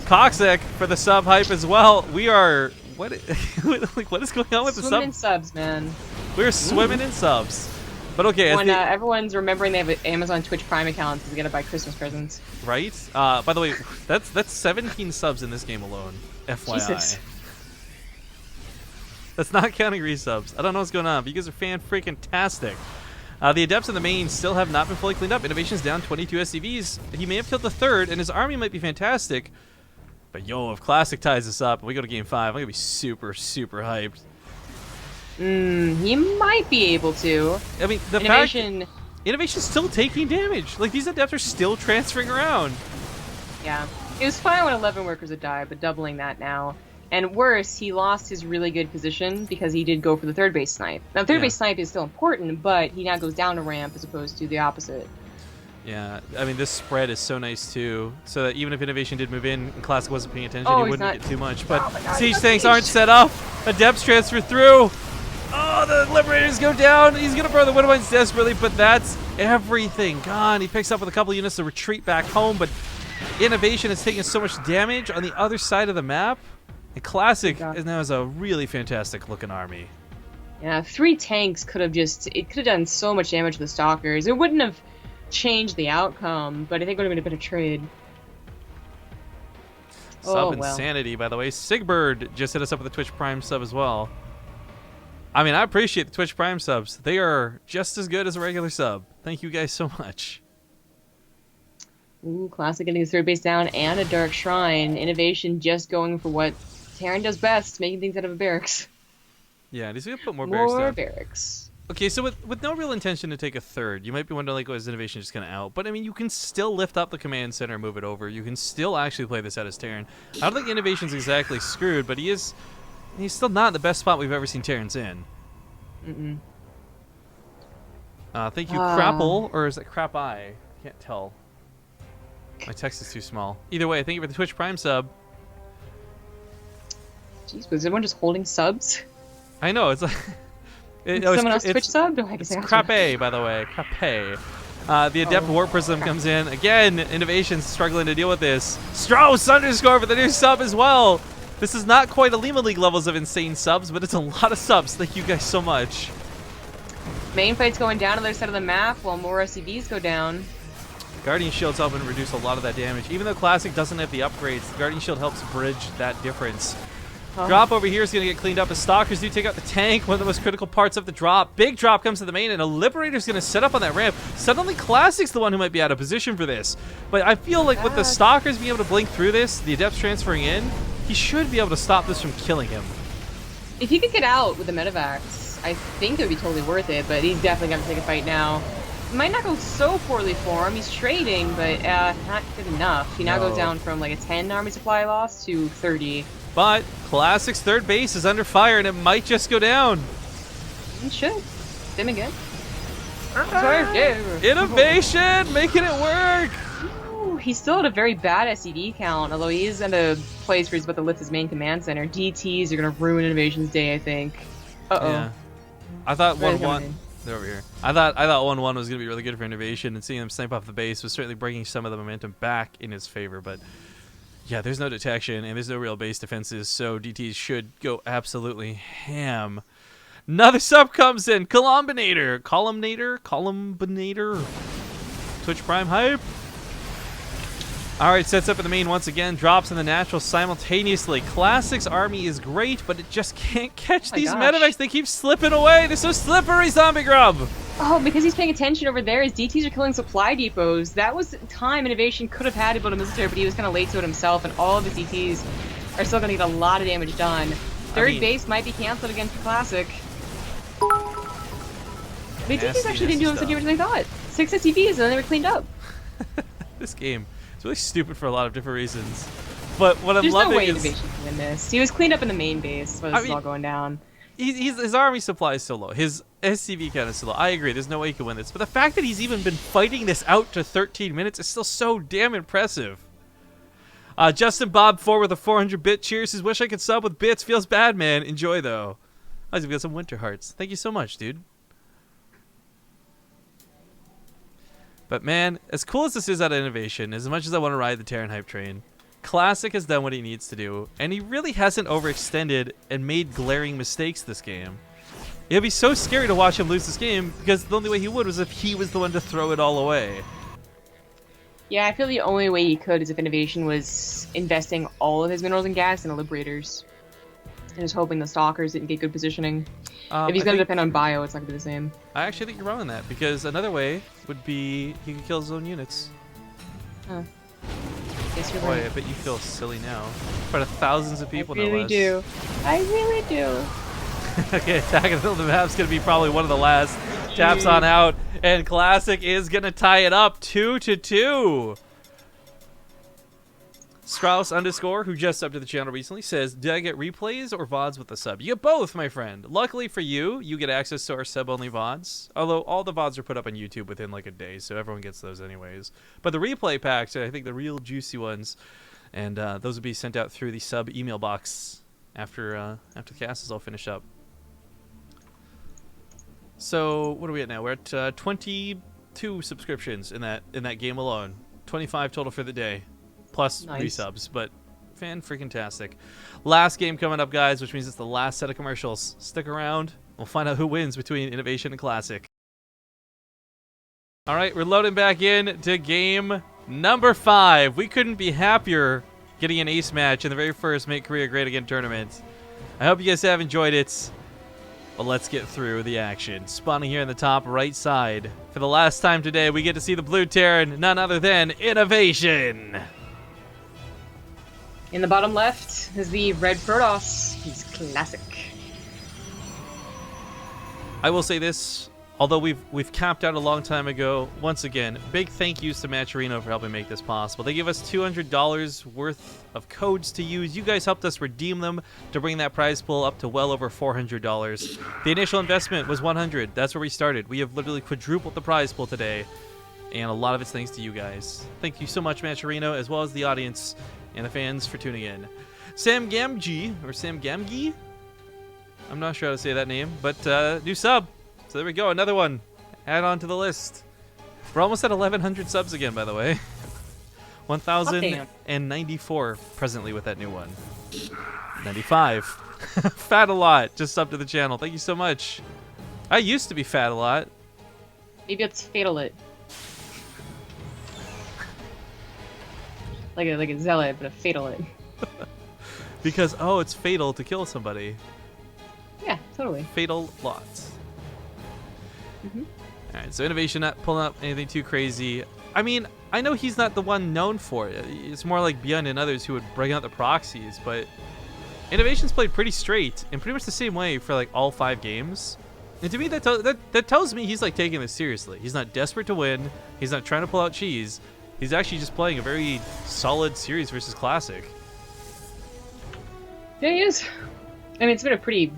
Coxic for the sub hype as well. We are what is going on with the sub? Swimming in subs, man. We're swimming in subs. But okay, when everyone's remembering they have an Amazon Twitch Prime account to get to buy Christmas presents. Right? By the way, that's 17 subs in this game alone. FYI. Jesus. That's not counting resubs. I don't know what's going on, but you guys are fan-freaking-tastic. The Adepts in the main still have not been fully cleaned up. INnoVation's down 22 SCVs. He may have killed the 3rd, and his army might be fantastic. But yo, if Classic ties this up and we go to game 5, I'm going to be super, super hyped. He might be able to. I mean, the INnoVation's still taking damage. Like, these Adepts are still transferring around. Yeah. It was fine when 11 workers had died, but doubling that now. And worse, he lost his really good position because he did go for the 3rd base snipe. Now, 3rd base snipe is still important, but he now goes down a ramp as opposed to the opposite. Yeah, I mean, this spread is so nice, too. So that even if INnoVation did move in and Classic wasn't paying attention, he wouldn't get too much. But siege tanks aren't set up. Adepts transfer through. Oh, the Liberators go down. He's going to burn the Widowmines desperately, but that's everything gone. He picks up with a couple units to retreat back home, but INnoVation is taking so much damage on the other side of the map. And Classic now has a really fantastic looking army. Yeah, 3 tanks could have done so much damage to the Stalkers. It wouldn't have changed the outcome, but I think it would have been a better trade. Sub insanity, by the way. Sigbird just hit us up with a Twitch Prime sub as well. I mean, I appreciate the Twitch Prime subs. They are just as good as a regular sub. Thank you guys so much. Ooh, Classic getting his 3rd base down and a Dark Shrine. INnoVation just going for what Terran does best, making things out of a barracks. Yeah, he's going to put more barracks down. More barracks. Okay, so with no real intention to take a 3rd, you might be wondering, like, is INnoVation just going to out? But, I mean, you can still lift up the command center and move it over. You can still actually play this out as Terran. I don't think INnoVation's exactly screwed, but he's still not in the best spot we've ever seen Terrans in. Thank you, Crapple, or is it Crap Eye? Can't tell. My text is too small. Either way, thank you for the Twitch Prime sub. Jeez, was everyone just holding subs? I know, it's like... Someone else Twitch sub? It's Crappe, by the way. Crappe. The Adept Warp Prism comes in. Again, INnoVation's struggling to deal with this. Strauss underscore for the new sub as well. This is not quite a Lima League levels of insane subs, but it's a lot of subs. Thank you guys so much. Main fight's going down on the other side of the map while more SCVs go down. Guardian Shield's helping reduce a lot of that damage. Even though Classic doesn't have the upgrades, the Guardian Shield helps bridge that difference. Drop over here is going to get cleaned up as Stalkers do take out the tank, one of the most critical parts of the drop. Big drop comes to the main, and a Liberator's going to set up on that ramp. Suddenly, Classic's the one who might be out of position for this. But I feel like with the Stalkers being able to blink through this, the Adepts transferring in, he should be able to stop this from killing him. If he could get out with the Medivacs, I think it would be totally worth it, but he's definitely got to take a fight now. It might not go so poorly for him. He's trading, but not good enough. He now goes down from like a 10 army supply loss to 30. But Classic's third base is under fire, and it might just go down. It should. Dim again. INnoVation, making it work. Ooh, he's still at a very bad SCV count, although he is in a place where he's about to lift his main command center. DTs are going to ruin INnoVation's day, I think. Uh-oh. Yeah. I thought Where are 1-1. they coming They're over here. I thought 1-1 was going to be really good for INnoVation, and seeing him snipe off the base was certainly bringing some of the momentum back in his favor. But yeah, there's no detection, and there's no real base defenses, so DTs should go absolutely ham. Another sub comes in. Columnator. Twitch Prime hype. Alright, sets up in the main once again. Drops in the natural simultaneously. Classic's army is great, but it just can't catch these medevacs. They keep slipping away. They're so slippery, Zombie Grub. Oh, because he's paying attention over there, his DTs are killing supply depots. That was time INnoVation could have had to build a military, but he was kind of late to it himself, and all of his DTs are still going to get a lot of damage done. Third base might be canceled against Classic. The DTs actually didn't do as much damage as I thought. 6 SCVs, and then they were cleaned up. This game is really stupid for a lot of different reasons. But what I'm loving is... There's no way INnoVation can win this. He was cleaned up in the main base, so this is all going down. His army supply is so low. His SCV count is so low. I agree. There's no way he can win this. But the fact that he's even been fighting this out to 13 minutes is still so damn impressive. Justin Bob 4 with a 400-bit cheers. Says, wish I could sub with bits. Feels bad, man. Enjoy, though. I've got some winter hearts. Thank you so much, dude. But, man, as cool as this is out of INnoVation, as much as I want to ride the Terran hype train, Classic has done what he needs to do, and he really hasn't overextended and made glaring mistakes this game. It'd be so scary to watch him lose this game, because the only way he would was if he was the one to throw it all away. Yeah, I feel the only way he could is if INnoVation was investing all of his minerals and gas in the Liberators. And just hoping the Stalkers didn't get good positioning. If he's going to depend on bio, it's not going to be the same. I actually think you're wrong on that, because another way would be he could kill his own units. Huh. Guess you're Boy, right. I bet you feel silly now. In front of thousands of people, I really no do. I really do. Okay, attack in the middle of the map's going to be probably one of the last. Taps on out, and Classic is going to tie it up 2-2. Strauss _, who just subbed to the channel recently, says, did I get replays or VODs with the sub? You get both, my friend. Luckily for you, you get access to our sub-only VODs. Although all the VODs are put up on YouTube within like a day, so everyone gets those anyways. But the replay packs are, I think, the real juicy ones. And those will be sent out through the sub email box after the cast is all finished up. So, what are we at now? We're at 22 subscriptions in that game alone. 25 total for the day. Plus resubs, but fan-freaking-tastic. Last game coming up, guys, which means it's the last set of commercials. Stick around. We'll find out who wins between INnoVation and Classic. All right, we're loading back in to game number 5. We couldn't be happier getting an ace match in the very first Make Korea Great Again tournament. I hope you guys have enjoyed it. But let's get through the action. Spawning here in the top right side. For the last time today, we get to see the blue Terran, none other than INnoVation. In the bottom left is the red Protoss. He's Classic. I will say this, although we've capped out a long time ago, once again, big thank yous to Matcherino for helping make this possible. They gave us $200 worth of codes to use. You guys helped us redeem them to bring that prize pool up to well over $400. The initial investment was $100. That's where we started. We have literally quadrupled the prize pool today, and a lot of it's thanks to you guys. Thank you so much, Matcherino, as well as the audience and the fans for tuning in. Sam Gamgee, or Sam Gamgee? I'm not sure how to say that name, but new sub. So there we go, another one. Add on to the list. We're almost at 1,100 subs again, by the way. 1,094 presently with that new one. 95. Fat a lot. Just sub to the channel. Thank you so much. I used to be fat a lot. Maybe it's Fatal It. Like a zealot, but a Fatal It. Because, oh, it's fatal to kill somebody. Yeah, totally. Fatal lots. Alright, so INnoVation not pulling up anything too crazy. I mean, I know he's not the one known for it. It's more like Beyond and others who would bring out the proxies, but INnoVation's played pretty straight and pretty much the same way for like all 5 games. And to me, that tells me he's like taking this seriously. He's not desperate to win. He's not trying to pull out cheese. He's actually just playing a very solid series versus Classic. Yeah, he is. I mean, it's been a pretty,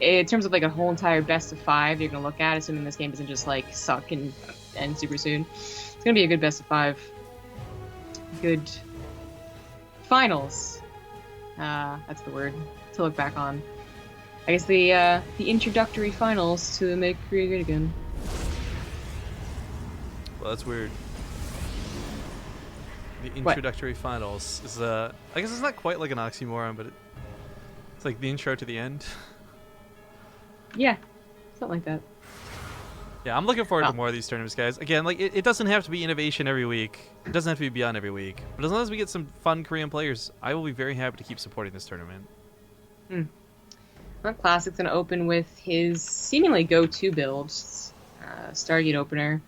in terms of like a whole entire best of 5 you're gonna look at, assuming this game doesn't just like suck and end super soon. It's gonna be a good best of 5. Good finals. That's the word to look back on. I guess the introductory finals to Make Korea Great Again. Well, that's weird. The introductory finals is I guess it's not quite like an oxymoron, but it's like the intro to the end. Yeah, something like that. Yeah, I'm looking forward to more of these tournaments, guys. Again, like it doesn't have to be INnoVation every week. It doesn't have to be Beyond every week. But as long as we get some fun Korean players, I will be very happy to keep supporting this tournament. Well, Classic's gonna open with his seemingly go-to build, Stargate opener.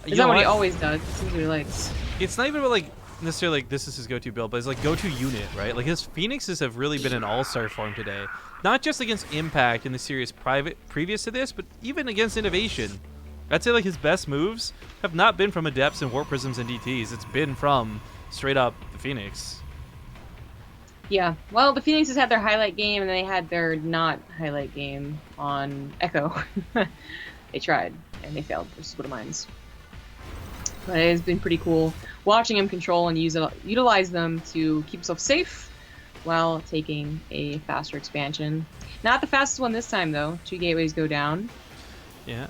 Is that what he always does? It seems what he likes. It's not even about, like, necessarily like this is his go-to build, but it's like go-to unit, right? Like his Phoenixes have really been an all-star for him today. Not just against Impact in the series previous to this, but even against INnoVation. I'd say like his best moves have not been from Adepts and Warp Prisms and DTs. It's been from straight up the Phoenix. Yeah, well, the Phoenixes had their highlight game, and they had their not highlight game on Echo. They tried, and they failed versus Widow Mines. But it has been pretty cool watching him control and utilize them to keep himself safe while taking a faster expansion. Not the fastest one this time, though. 2 gateways go down. Yeah.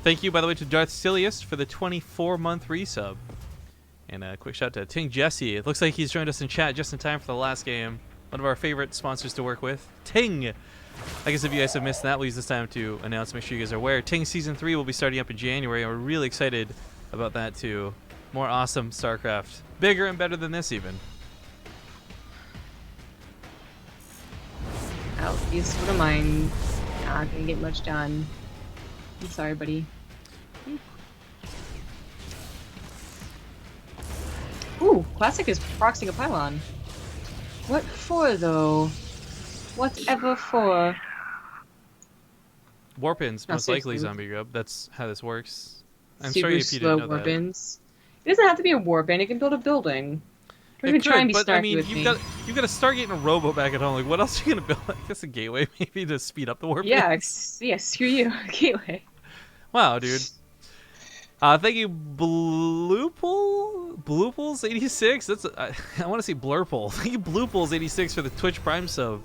Thank you, by the way, to Darth Silius for the 24-month resub. And a quick shout out to Ting Jesse. It looks like he's joined us in chat just in time for the last game. One of our favorite sponsors to work with. Ting! I guess if you guys have missed that, we'll use this time to announce, make sure you guys are aware. Ting Season 3 will be starting up in January, and we're really excited about that too. More awesome StarCraft. Bigger and better than this even. Oh, these Widow Mines not gonna get much done. I'm sorry, buddy. Ooh, Classic is proxying a pylon. What for, though? Whatever for? Warpins, No, most likely seriously. Zombie Grub. That's how this works. I'm Super sorry if you didn't slow know that. warpins. It doesn't have to be a warpin. It can build a building. Don't even It try and could, be but I snarky mean, with you've me. got a Stargate and a Robo back at home. Like, what else are you gonna build? I guess a gateway maybe to speed up the warpins. Yeah, screw you, Gateway. Wow, dude. Thank you, Blooples 86. That's I want to say Blurple. Thank you, Blooples 86 for the Twitch Prime sub.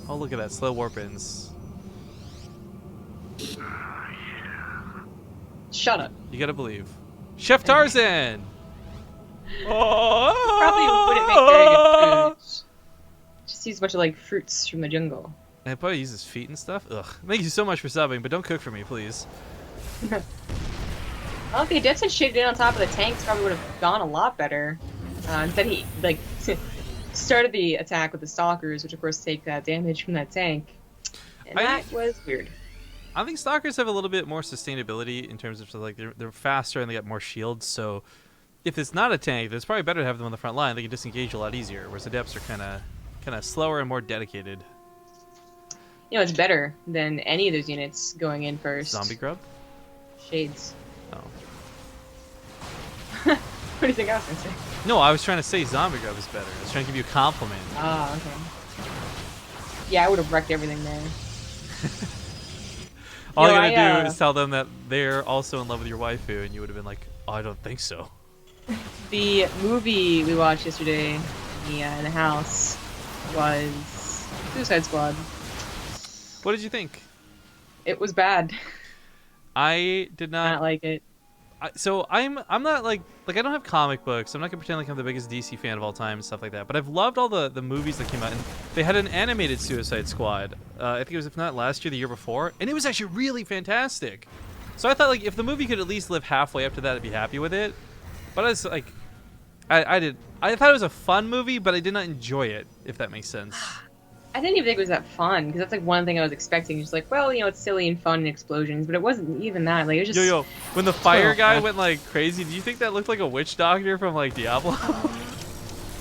Oh, look at that slow warpins. Shut up. You gotta believe. Chef Tarzan. Probably wouldn't make very good food. Just use a bunch of like fruits from the jungle. And it probably uses feet and stuff. Ugh. Thank you so much for subbing, but don't cook for me, please. Well, if the Adepts had shaded in on top of the tanks, probably would have gone a lot better. Instead, he like started the attack with the Stalkers, which of course take damage from that tank, and that was weird. I think Stalkers have a little bit more sustainability in terms of like they're faster and they got more shields. So if it's not a tank, then it's probably better to have them on the front line. They can disengage a lot easier, whereas Adepts are kind of slower and more dedicated. You know, it's better than any of those units going in first. Zombie Grub? Shades. Oh. What do you think I was gonna say? No, I was trying to say Zombie Grub is better. I was trying to give you a compliment. Oh, okay. Yeah, I would have wrecked everything there. All you gotta do is tell them that they're also in love with your waifu, and you would have been like, oh, I don't think so. The movie we watched yesterday in the house was Suicide Squad. What did you think? It was bad. I did not like it. So I'm not like I don't have comic books. I'm not gonna pretend like I'm the biggest DC fan of all time and stuff like that. But I've loved all the movies that came out, and they had an animated Suicide Squad. I think it was, if not last year, the year before, and it was actually really fantastic. So I thought like if the movie could at least live halfway up to that, I'd be happy with it. But I was like, I thought it was a fun movie, but I did not enjoy it. If that makes sense. I didn't even think it was that fun, because that's like one thing I was expecting. Just like, well, you know, it's silly and fun and explosions, but it wasn't even that. Like, it was just... Yo, when the fire guy went like crazy, do you think that looked like a witch doctor from like Diablo?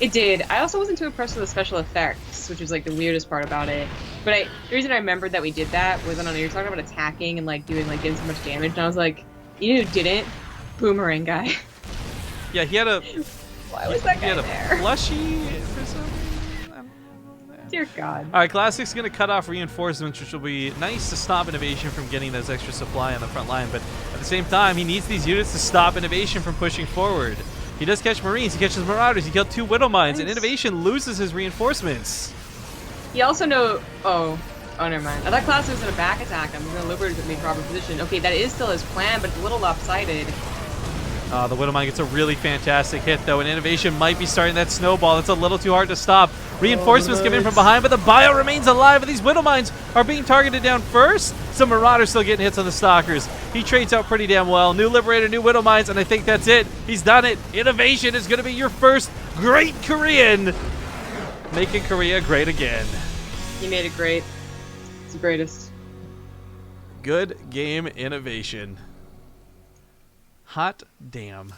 It did. I also wasn't too impressed with the special effects, which was like the weirdest part about it. But the reason I remembered that we did that was, I don't know, you're talking about attacking and like doing so much damage, and I was like, you know who didn't? Boomerang guy. Yeah, he had a... Why was that guy there? He had a plushie for something? I don't Dear God. All right, Classic's going to cut off reinforcements, which will be nice to stop INnoVation from getting those extra supply on the front line. But at the same time, he needs these units to stop INnoVation from pushing forward. He does catch Marines. He catches Marauders. He killed 2 Widow Mines, and INnoVation loses his reinforcements. He also know. Oh, never mind. I thought Classic was gonna back attack him. He's gonna Liberator to make proper position. Okay, that is still his plan, but it's a little lopsided. The Widow Mine gets a really fantastic hit, though, and INnoVation might be starting that snowball. That's a little too hard to stop. Reinforcements come in from behind, but the Bio remains alive, and these Widow Mines are being targeted down first. Some Marauders still getting hits on the Stalkers. He trades out pretty damn well. New Liberator, new Widow Mines, and I think that's it. He's done it. INnoVation is going to be your first great Korean, making Korea great again. He made it great. It's the greatest. Good game, INnoVation. Hot damn.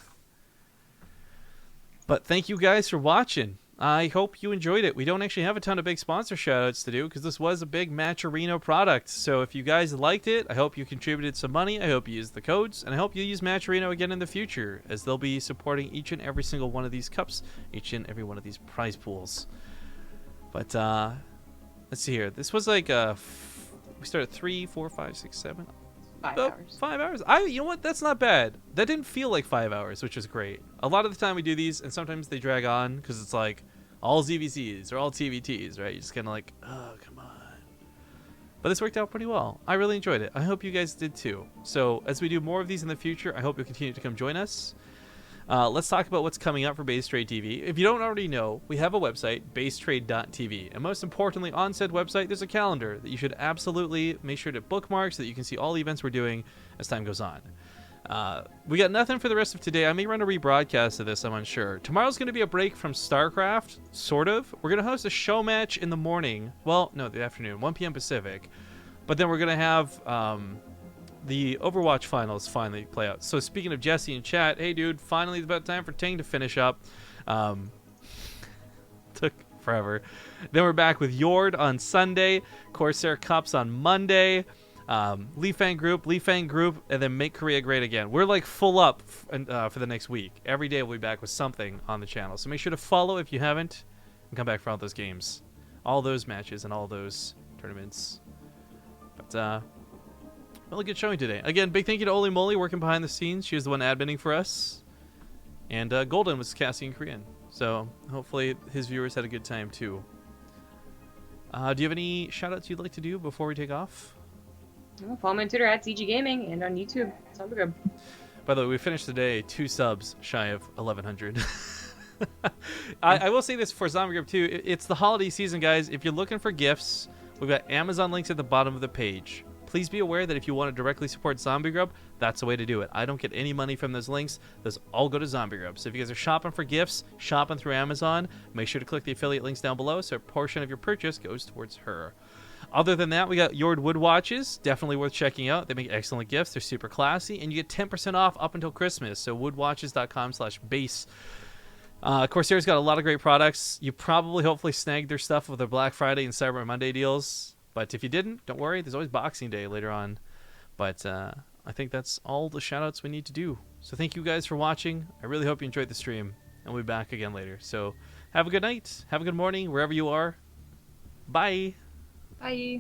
But thank you guys for watching. I hope you enjoyed it. We don't actually have a ton of big sponsor shoutouts to do because this was a big Matcherino product. So if you guys liked it, I hope you contributed some money. I hope you used the codes, and I hope you use Matcherino again in the future, as they'll be supporting each and every single one of these cups, each and every one of these prize pools. But let's see here. This was like we started 3, 4, 5, 6, 7. 5 hours. 5 hours. You know what? That's not bad. That didn't feel like 5 hours, which is great. A lot of the time we do these, and sometimes they drag on because it's like all ZVCs or all TVTs, right? You're just kind of like, oh, come on. But this worked out pretty well. I really enjoyed it. I hope you guys did too. So as we do more of these in the future, I hope you'll continue to come join us. Let's talk about what's coming up for BaseTradeTV. If you don't already know, we have a website, BaseTrade.tv. And most importantly, on said website, there's a calendar that you should absolutely make sure to bookmark so that you can see all the events we're doing as time goes on. We got nothing for the rest of today. I may run a rebroadcast of this, I'm unsure. Tomorrow's going to be a break from StarCraft, sort of. We're going to host a show match in the morning. Well, no, the afternoon, 1 p.m. Pacific. But then we're going to have the Overwatch finals finally play out. So speaking of Jesse in chat, hey dude, finally it's about time for Ting to finish up. Took forever. Then we're back with Yord on Sunday, Corsair Cups on Monday, Lee Fang Group, and then Make Korea Great Again. We're like full up for the next week. Every day we'll be back with something on the channel. So make sure to follow if you haven't, and come back for all those games, all those matches, and all those tournaments. But really good showing today. Again, big thank you to Oli Moly working behind the scenes. She was the one adminning for us. And Golden was casting in Korean. So hopefully his viewers had a good time too. Do you have any shoutouts you'd like to do before we take off? Follow me on Twitter at CG Gaming and on YouTube. Zombie. By the way, we finished the day 2 subs shy of 1,100. I will say this for Zombie Grub too. It's the holiday season, guys. If you're looking for gifts, we've got Amazon links at the bottom of the page. Please be aware that if you want to directly support Zombie Grub, that's the way to do it. I don't get any money from those links. Those all go to Zombie Grub. So if you guys are shopping for gifts, shopping through Amazon, make sure to click the affiliate links down below so a portion of your purchase goes towards her. Other than that, we got Yord Wood Watches. Definitely worth checking out. They make excellent gifts. They're super classy. And you get 10% off up until Christmas. So woodwatches.com/base. Corsair's got a lot of great products. You probably, hopefully, snagged their stuff with their Black Friday and Cyber Monday deals. But if you didn't, don't worry. There's always Boxing Day later on. But I think that's all the shout-outs we need to do. So thank you guys for watching. I really hope you enjoyed the stream. And we'll be back again later. So have a good night. Have a good morning wherever you are. Bye. Bye.